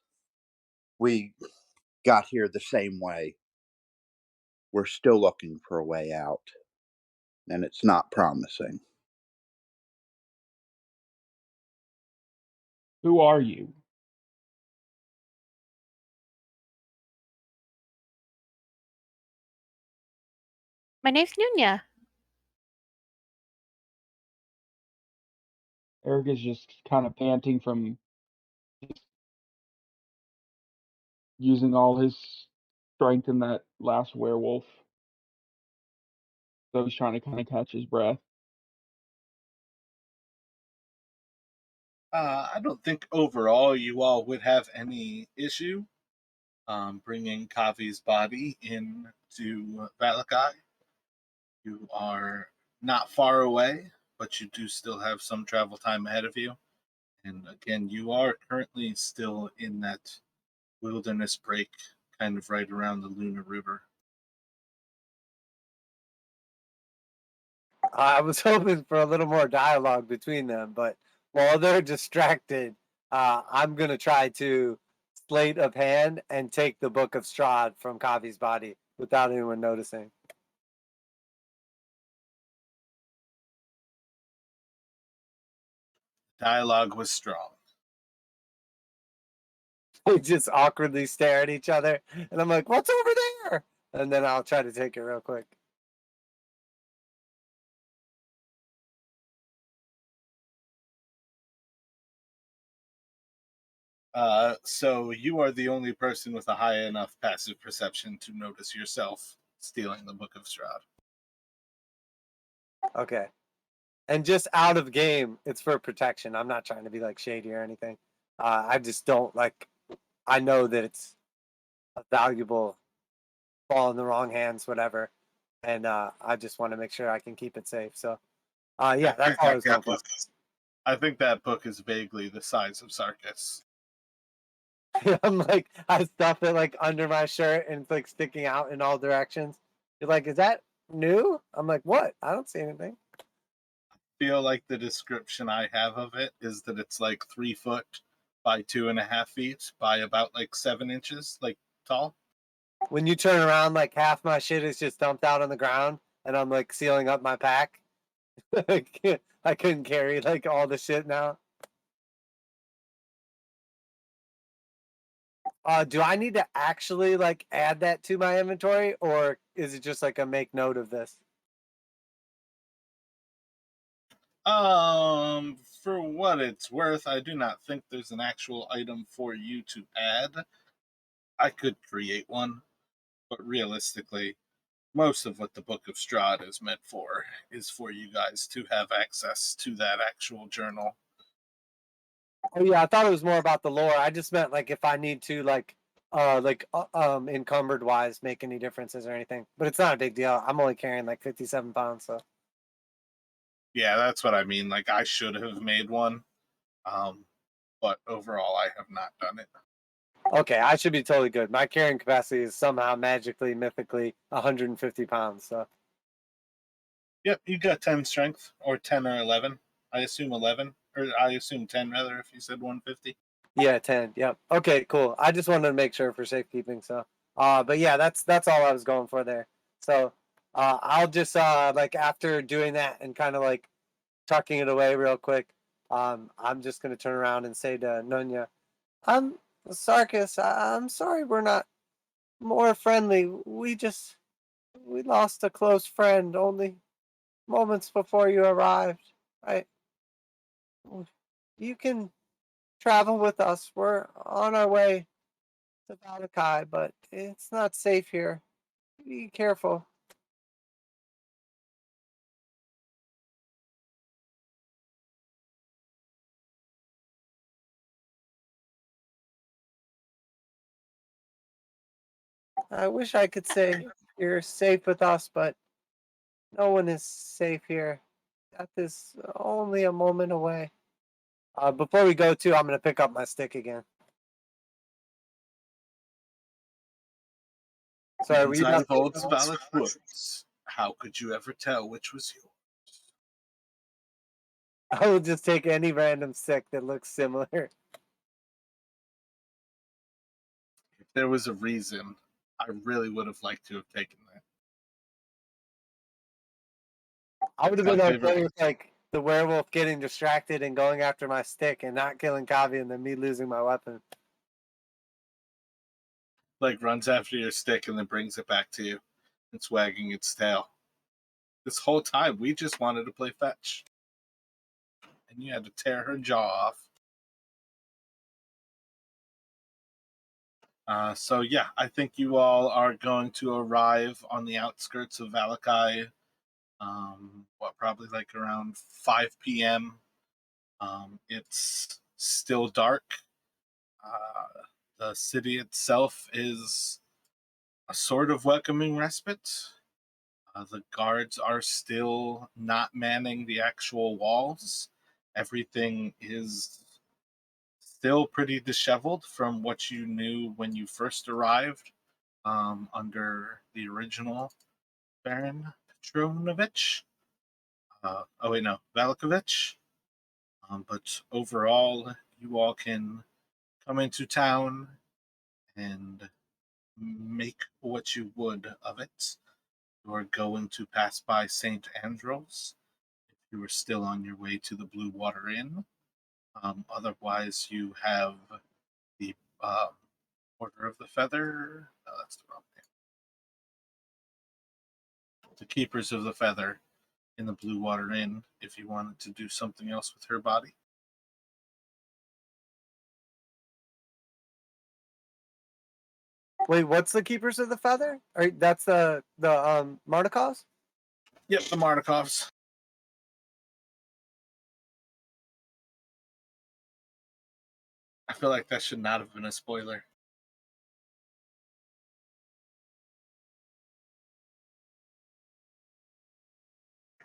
We got here the same way. We're still looking for a way out, and it's not promising. Who are you? My name's Nunya. Eric is just kind of panting from just using all his strength in that last werewolf. So he's trying to kind of catch his breath. I don't think overall you all would have any issue bringing Kavi's body into Valakai. You are not far away, but you do still have some travel time ahead of you. And again, you are currently still in that wilderness break kind of right around the Lunar River. I was hoping for a little more dialogue between them, but while they're distracted, I'm gonna try to sleight of hand and take the Book of Strahd from Kavi's body without anyone noticing. Dialogue was strong. They just awkwardly stare at each other, and I'm like, "What's over there?" And then I'll try to take it real quick. So you are the only person with a high enough passive perception to notice yourself stealing the Book of Strahd. Okay. And just out of game, it's for protection. I'm not trying to be like shady or anything. I just don't like. I know that it's a valuable fall in the wrong hands, whatever, and I just want to make sure I can keep it safe. So, yeah, that's all I was going for. I think that book is vaguely the size of Sarkis. I'm like, I stuff it like under my shirt and it's like sticking out in all directions. You're like, is that new? I'm like, what? I don't see anything. Feel like the description I have of it is that it's like 3 foot by 2.5 feet by about like 7 inches, like tall. When you turn around, like half my shit is just dumped out on the ground, and I'm like sealing up my pack. I couldn't carry like all the shit now. Do I need to actually like add that to my inventory, or is it just like a make note of this? For what it's worth, I do not think there's an actual item for you to add. I could create one, but realistically, most of what the Book of Strahd is meant for is for you guys to have access to that actual journal. Oh yeah, I thought it was more about the lore. I just meant like if I need to like encumbered wise make any differences or anything. But it's not a big deal. I'm only carrying like 57 pounds, so Yeah, that's what I mean. Like, I should have made one, but overall, I have not done it. okay, I should be totally good. My carrying capacity is somehow magically, mythically 150 pounds. So Yep, you got 10 strength, or 10 or 11. I assume 11, or I assume 10 rather, if you said 150. yeah, 10. Yep. Okay, cool. I just wanted to make sure for safekeeping. So, but yeah, that's all I was going for there. So, I'll just like after doing that and kind of like tucking it away real quick, I'm just gonna turn around and say to Nunya, "I'm Sarkis. I'm sorry we're not more friendly. We lost a close friend only moments before you arrived. I You can travel with us. We're on our way to Valakai, but it's not safe here. Be careful." I wish I could say you're safe with us, but no one is safe here. Death is only a moment away. Before we go, too, I'm going to pick up my stick again. Sorry, were you Inside about of Old Svalak Woods, how could you ever tell which was yours? I will just take any random stick that looks similar. If there was a reason, I really would have liked to have taken that. I would have My been favorite okay with like the werewolf getting distracted and going after my stick and not killing Kavi and then me losing my weapon. Like, runs after your stick and then brings it back to you. It's wagging its tail. This whole time, we just wanted to play fetch. And you had to tear her jaw off. So yeah, I think you all are going to arrive on the outskirts of Valakai. Probably like around 5 p.m. It's still dark. The city itself is a sort of welcoming respite. The guards are still not manning the actual walls. Everything is still pretty disheveled from what you knew when you first arrived. under the original Baron Petronovich. Oh wait, no, Valikovich. But overall, you all can come into town and make what you would of it. You are going to pass by St. Andrew's if you are still on your way to the Blue Water Inn. Otherwise, you have the Order of the Feather. No, that's the wrong name. The Keepers of the Feather in the Blue Water Inn if you wanted to do something else with her body. Wait, what's the Keepers of the Feather? That's the Mardikovs? Yep, the Mardikovs. I feel like that should not have been a spoiler.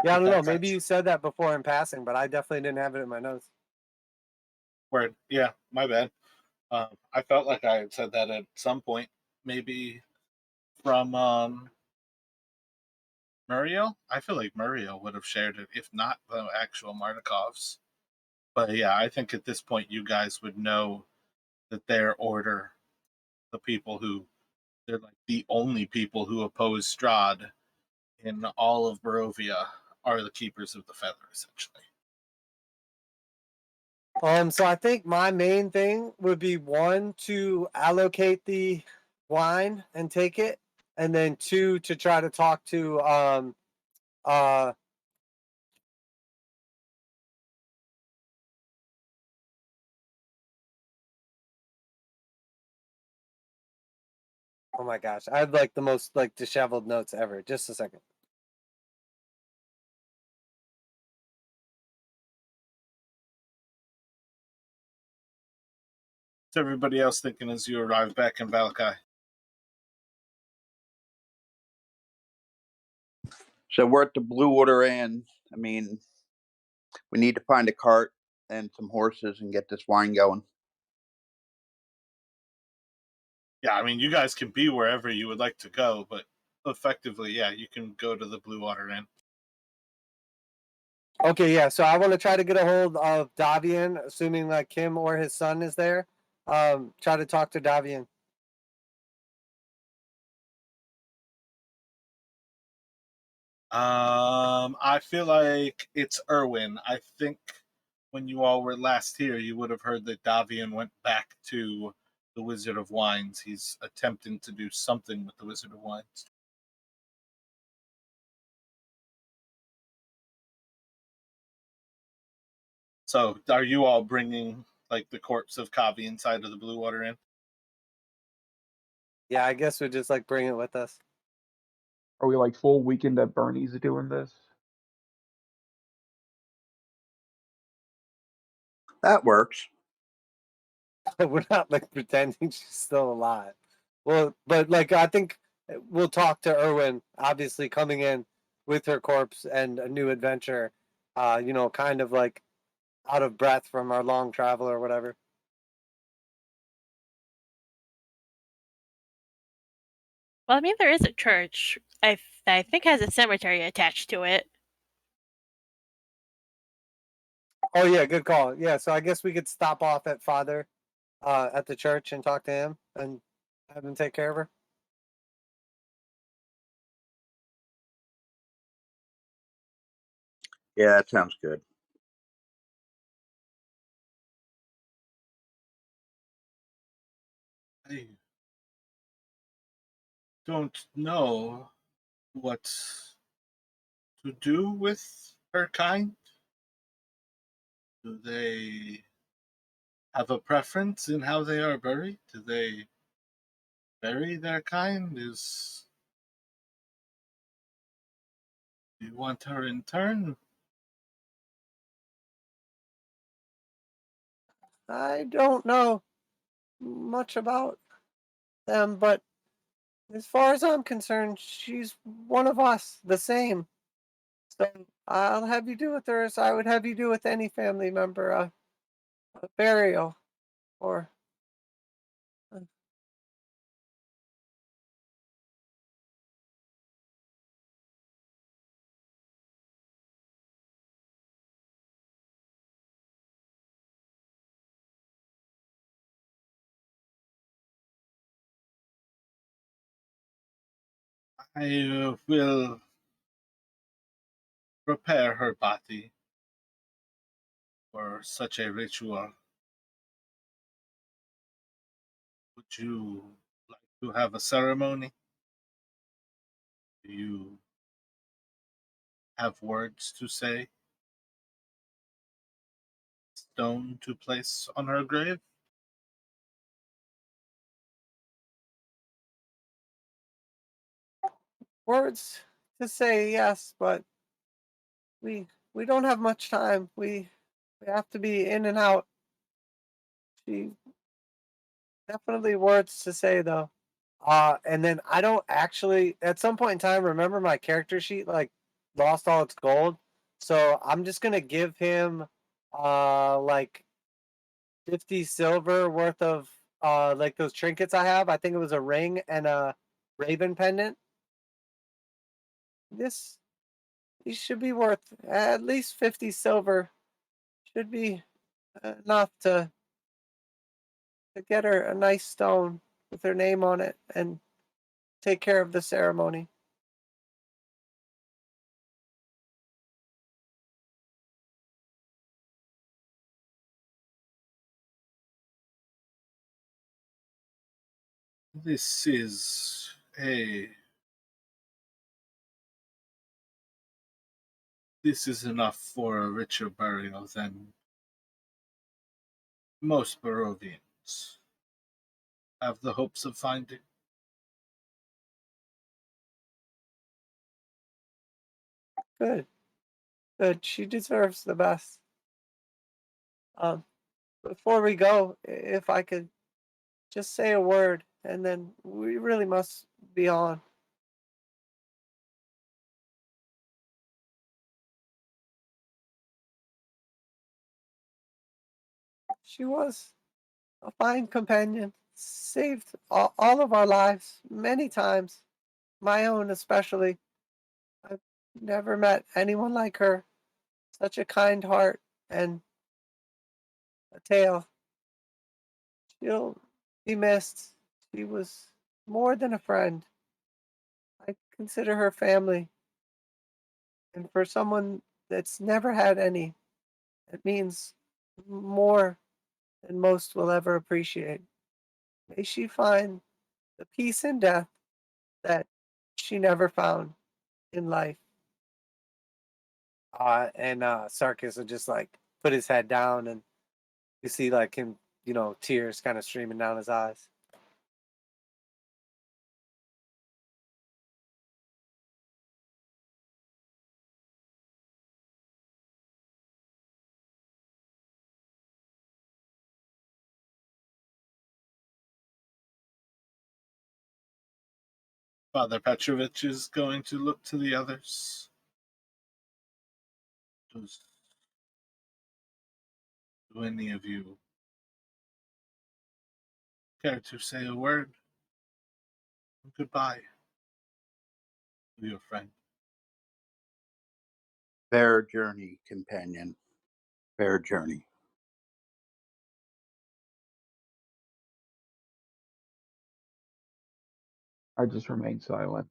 Yeah, I don't know. That's Maybe actually- you said that before in passing, but I definitely didn't have it in my notes. Word. Yeah, my bad. I felt like I had said that at some point, maybe from Muriel. I feel like Muriel would have shared it, if not the actual Mardikovs. But yeah, I think at this point you guys would know that their order, the people who they're like the only people who oppose Strahd in all of Barovia, are the Keepers of the Feather, essentially. So I think my main thing would be, one, to allocate the wine and take it, and then two, to try to talk to uh oh my gosh, I have like the most like disheveled notes ever. Just a second. What's everybody else thinking as you arrive back in Valakai? So we're at the Blue Water Inn. I mean, we need to find a cart and some horses and get this wine going. Yeah, I mean, you guys can be wherever you would like to go, but effectively, yeah, you can go to the Blue Water Inn. Okay, yeah. So I want to try to get a hold of Davian, assuming like Kim or his son is there. Try to talk to Davian. I feel like it's Erwin. I think when you all were last here, you would have heard that Davian went back to the Wizard of Wines. He's attempting to do something with the Wizard of Wines. So, are you all bringing like the corpse of Kavi inside of the Blue Water Inn? Yeah, I guess we just like bring it with us. Are we like full weekend at Bernie's doing this? That works. We're not like pretending she's still alive. Well, but like I think we'll talk to Erwin, obviously coming in with her corpse and a new adventure. Kind of like out of breath from our long travel or whatever. Well, I mean, there is a church. I think has a cemetery attached to it. Oh yeah, good call. Yeah, so I guess we could stop off at Father at the church and talk to him and have him take care of her. Yeah, that sounds good. I don't know what to do with her kind. Do they have a preference in how they are buried? Do they bury their kind? Do you want her in turn? I don't know much about them, but as far as I'm concerned, she's one of us, the same. So I'll have you do with her as I would have you do with any family member, a burial or I will prepare her body for such a ritual. Would you like to have a ceremony? Do you have words to say? Stone to place on her grave? Words to say yes, but we we don't have much time. We have to be in and out. She definitely words to say though. And then I don't actually at some point in time remember my character sheet like lost all its gold. So I'm just gonna give him like 50 silver worth of like those trinkets I have. I think it was a ring and a raven pendant. This these should be worth at least 50 silver. Should be enough to get her a nice stone with her name on it and take care of the ceremony. This is a. This is enough for a richer burial than most Barovians have the hopes of finding. Good, good. She deserves the best. Um, Before we go, if I could just say a word, and then we really must be on. She was a fine companion, saved all of our lives many times, my own especially. I've never met anyone like her. Such a kind heart and a tale. She'll be missed. She was more than a friend. I consider her family. And for someone that's never had any, it means more than most will ever appreciate. May she find the peace in death that she never found in life. And Sarkis will just like put his head down and you see like him, tears kind of streaming down his eyes. Father Petrovich is going to look to the others. Do any of you care to say a word? Goodbye to your friend. Fair journey, companion. Fair journey. I just remain silent.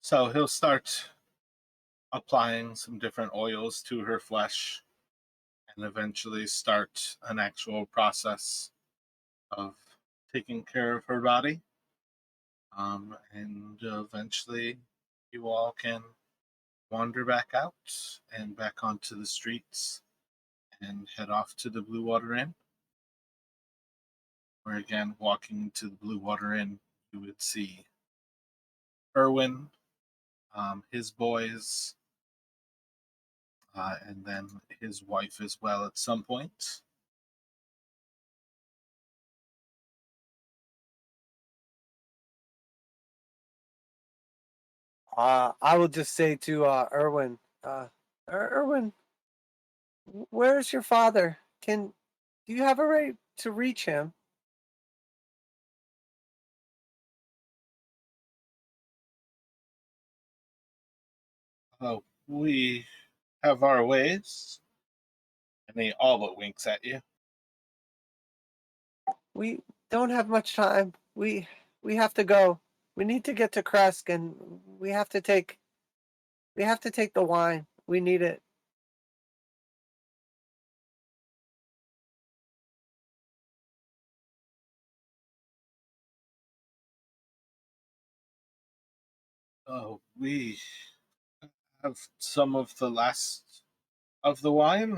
So he'll start applying some different oils to her flesh and eventually start an actual process of taking care of her body. And eventually, you all can wander back out and back onto the streets and head off to the Blue Water Inn. Where again, walking to the Blue Water Inn, you would see Erwin, his boys, and then his wife as well at some point. I will just say to Erwin, Erwin, where's your father? Do you have a way to reach him? Oh, we have our ways. And he all but winks at you. We don't have much time. We have to go. We need to get to Kresk, and we have to take the wine. We need it. Oh, we have some of the last of the wine.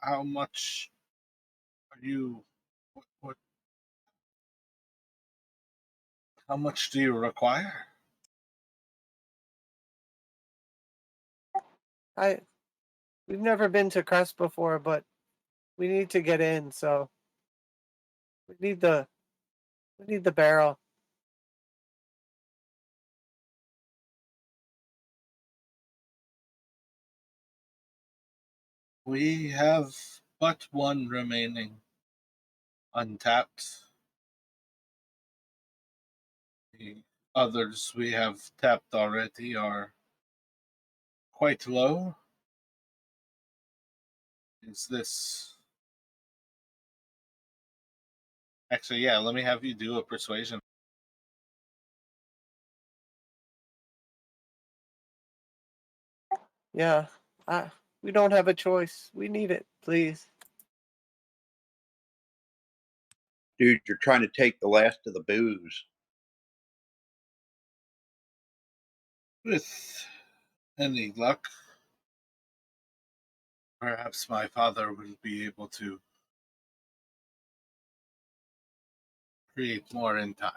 How much are you? What? How much do you require? I We've never been to Kresk before, but we need to get in, so we need the barrel. We have but one remaining untapped. The others we have tapped already are quite low. Is this actually? Yeah, let me have you do a persuasion. Yeah. I we don't have a choice. We need it, please. Dude, you're trying to take the last of the booze. With any luck, perhaps my father will be able to create more in time.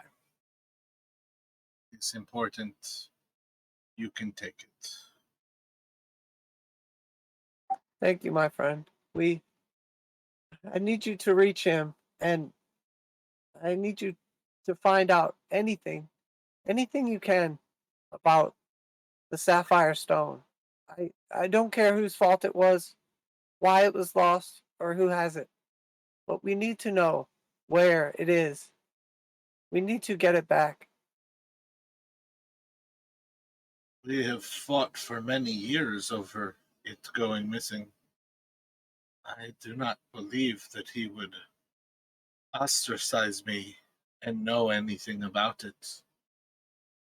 It's important you can take it. Thank you, my friend. I need you to reach him, and I need you to find out anything you can about the sapphire stone. I don't care whose fault it was, why it was lost, or who has it, but we need to know where it is. We need to get it back. We have fought for many years over it going missing. I do not believe that he would ostracize me and know anything about it.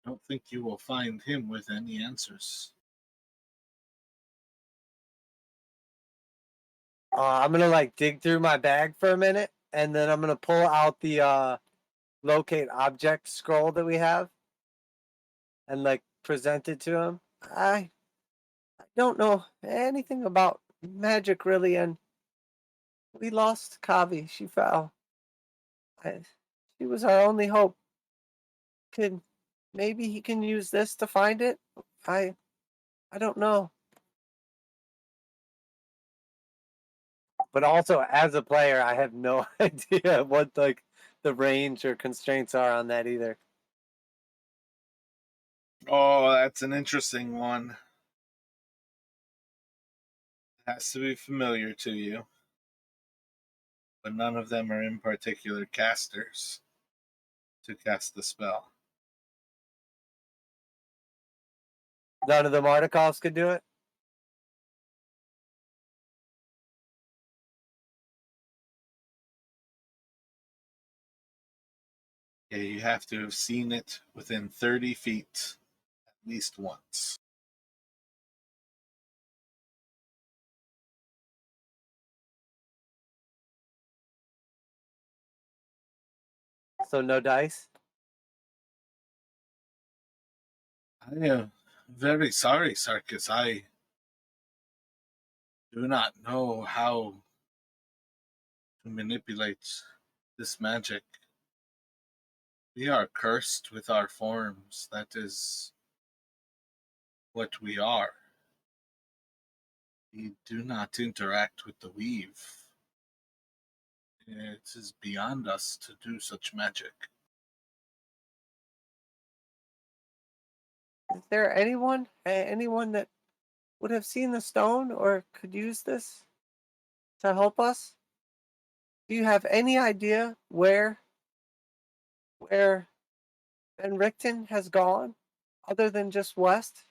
I don't think you will find him with any answers. I'm gonna like dig through my bag for a minute, and then I'm gonna pull out the locate object scroll that we have, and like present it to him. I don't know anything about magic really, and we lost Kavi. She fell. I, she was our only hope. Could maybe he can use this to find it? I I don't know. But also as a player, I have no idea what like the range or constraints are on that either. Oh, that's an interesting one. It has to be familiar to you, but none of them are in particular casters to cast the spell. None of the Mardikovs could do it. Yeah, you have to have seen it within 30 feet at least once. So no dice. I am very sorry, Sarkis. I do not know how to manipulate this magic. We are cursed with our forms. That is what we are. We do not interact with the weave. It is beyond us to do such magic. Is there anyone that would have seen the stone or could use this to help us? Do you have any idea where Ben Richten has gone, other than just west?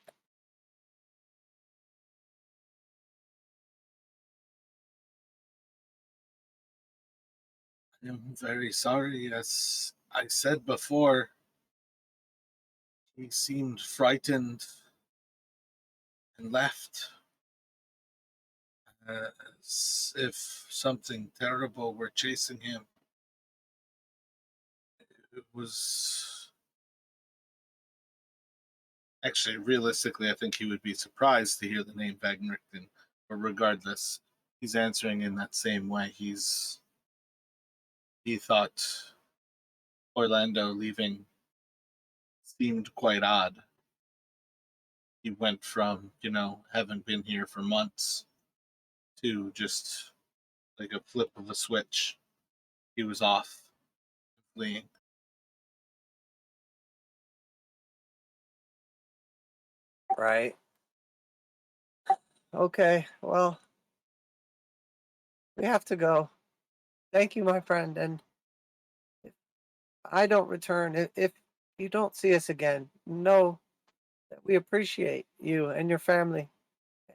I'm very sorry. As I said before, he seemed frightened and left, as if something terrible were chasing him. It was actually, realistically, I think he would be surprised to hear the name Vagnrichten. But regardless, he's answering in that same way. He thought Orlando leaving seemed quite odd. He went from, having been here for months to just like a flip of a switch. He was off, fleeing. Right. Okay, well, we have to go. Thank you, my friend. And if I don't return, if you don't see us again, know that we appreciate you and your family,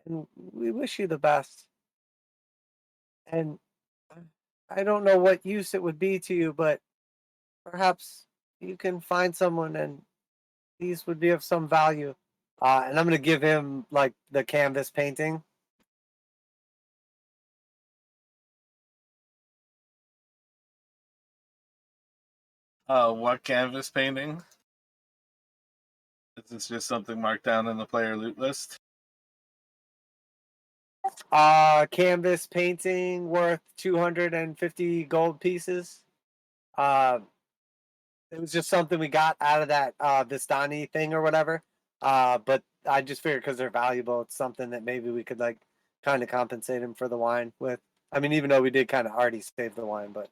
and we wish you the best. And uh, I don't know what use it would be to you, but perhaps you can find someone and these would be of some value. And I'm going to give him like the canvas painting. What canvas painting? Is this just something marked down in the player loot list? Canvas painting worth 250 gold pieces. Uh, it was just something we got out of that Vistani thing or whatever. But I just figured because they're valuable, it's something that maybe we could like kind of compensate him for the wine with. I mean, even though we did kind of already save the wine, but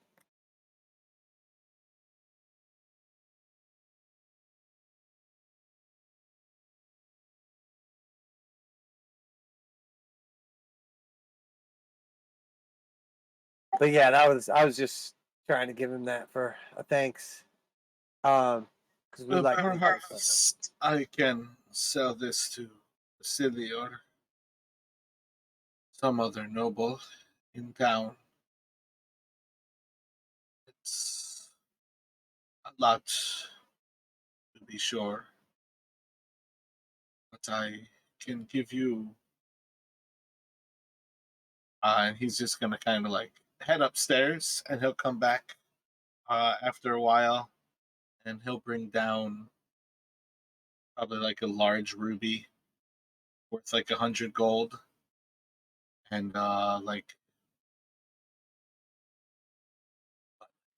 yeah, I was just trying to give him that for a thanks. Because we like Perhaps I can sell this to Vasily or some other noble in town. It's a lot, to be sure, but I can give you. And he's just gonna kind of like head upstairs, and he'll come back after a while, and he'll bring down probably like a large ruby worth like 100 gold, and like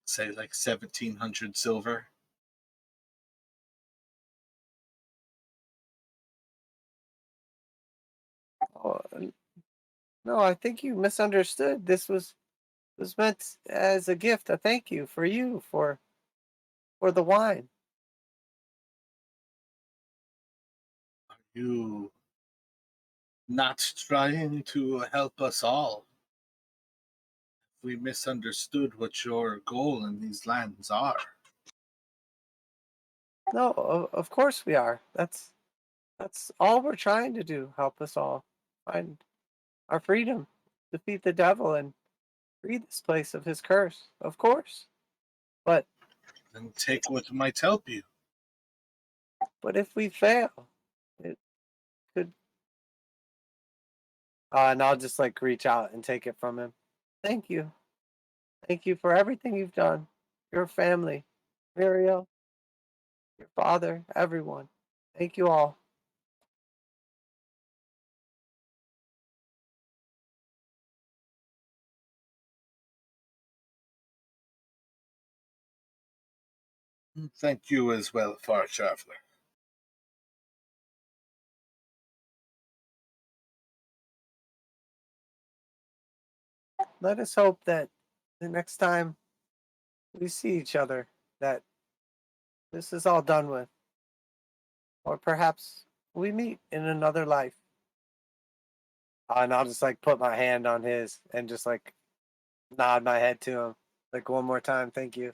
say like 1,700 silver. Oh, no, I think you misunderstood. This was meant as a gift, a thank you for you for the wine. Are you not trying to help us all? We misunderstood what your goal in these lands are. No, of course we are. That's all we're trying to do. Help us all find our freedom, defeat the devil, and free this place of his curse. Of course, but Then take what might help you. if we fail, it could. And I'll just like reach out and take it from him. Thank you. Thank you for everything you've done. Your family, Muriel, your father, everyone. Thank you all. Thank you as well, far traveler. Let us hope that the next time we see each other, that this is all done with. Or perhaps we meet in another life. And I'll just like put my hand on his and just like nod my head to him. Like one more time, thank you.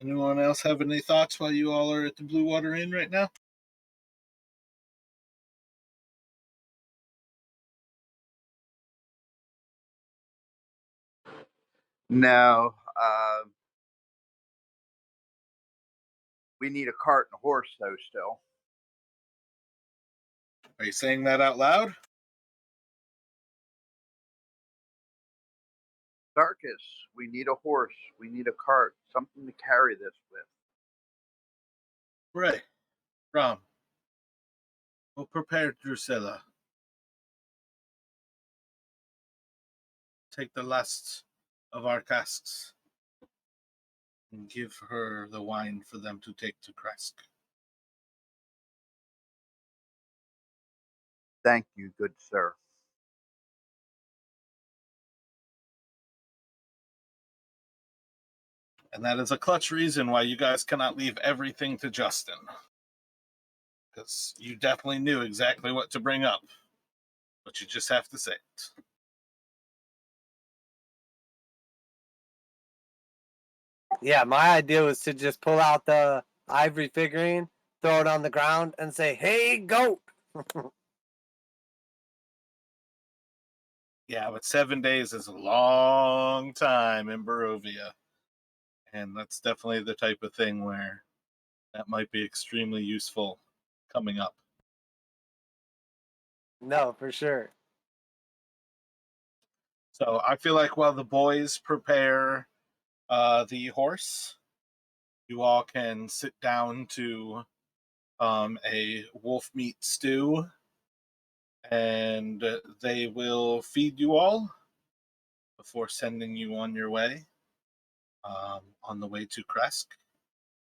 Anyone else have any thoughts while you all are at the Blue Water Inn right now? No, we need a cart and a horse, though, still. Are you saying that out loud? Darkus, we need a horse. We need a cart. Something to carry this with. Right. Rom. We'll prepare Drusilla. Take the last of our casks and give her the wine for them to take to Kresk. Thank you, good sir. And that is a clutch reason why you guys cannot leave everything to Justin. Because you definitely knew exactly what to bring up. But you just have to say it. Yeah, my idea was to just pull out the ivory figurine, throw it on the ground, and say, "Hey, goat!" Yeah, but 7 days is a long time in Barovia. And that's definitely the type of thing where that might be extremely useful coming up. No, for sure. So I feel like while the boys prepare the horse, you all can sit down to a wolf meat stew, and they will feed you all before sending you on your way, on the way to Kresk.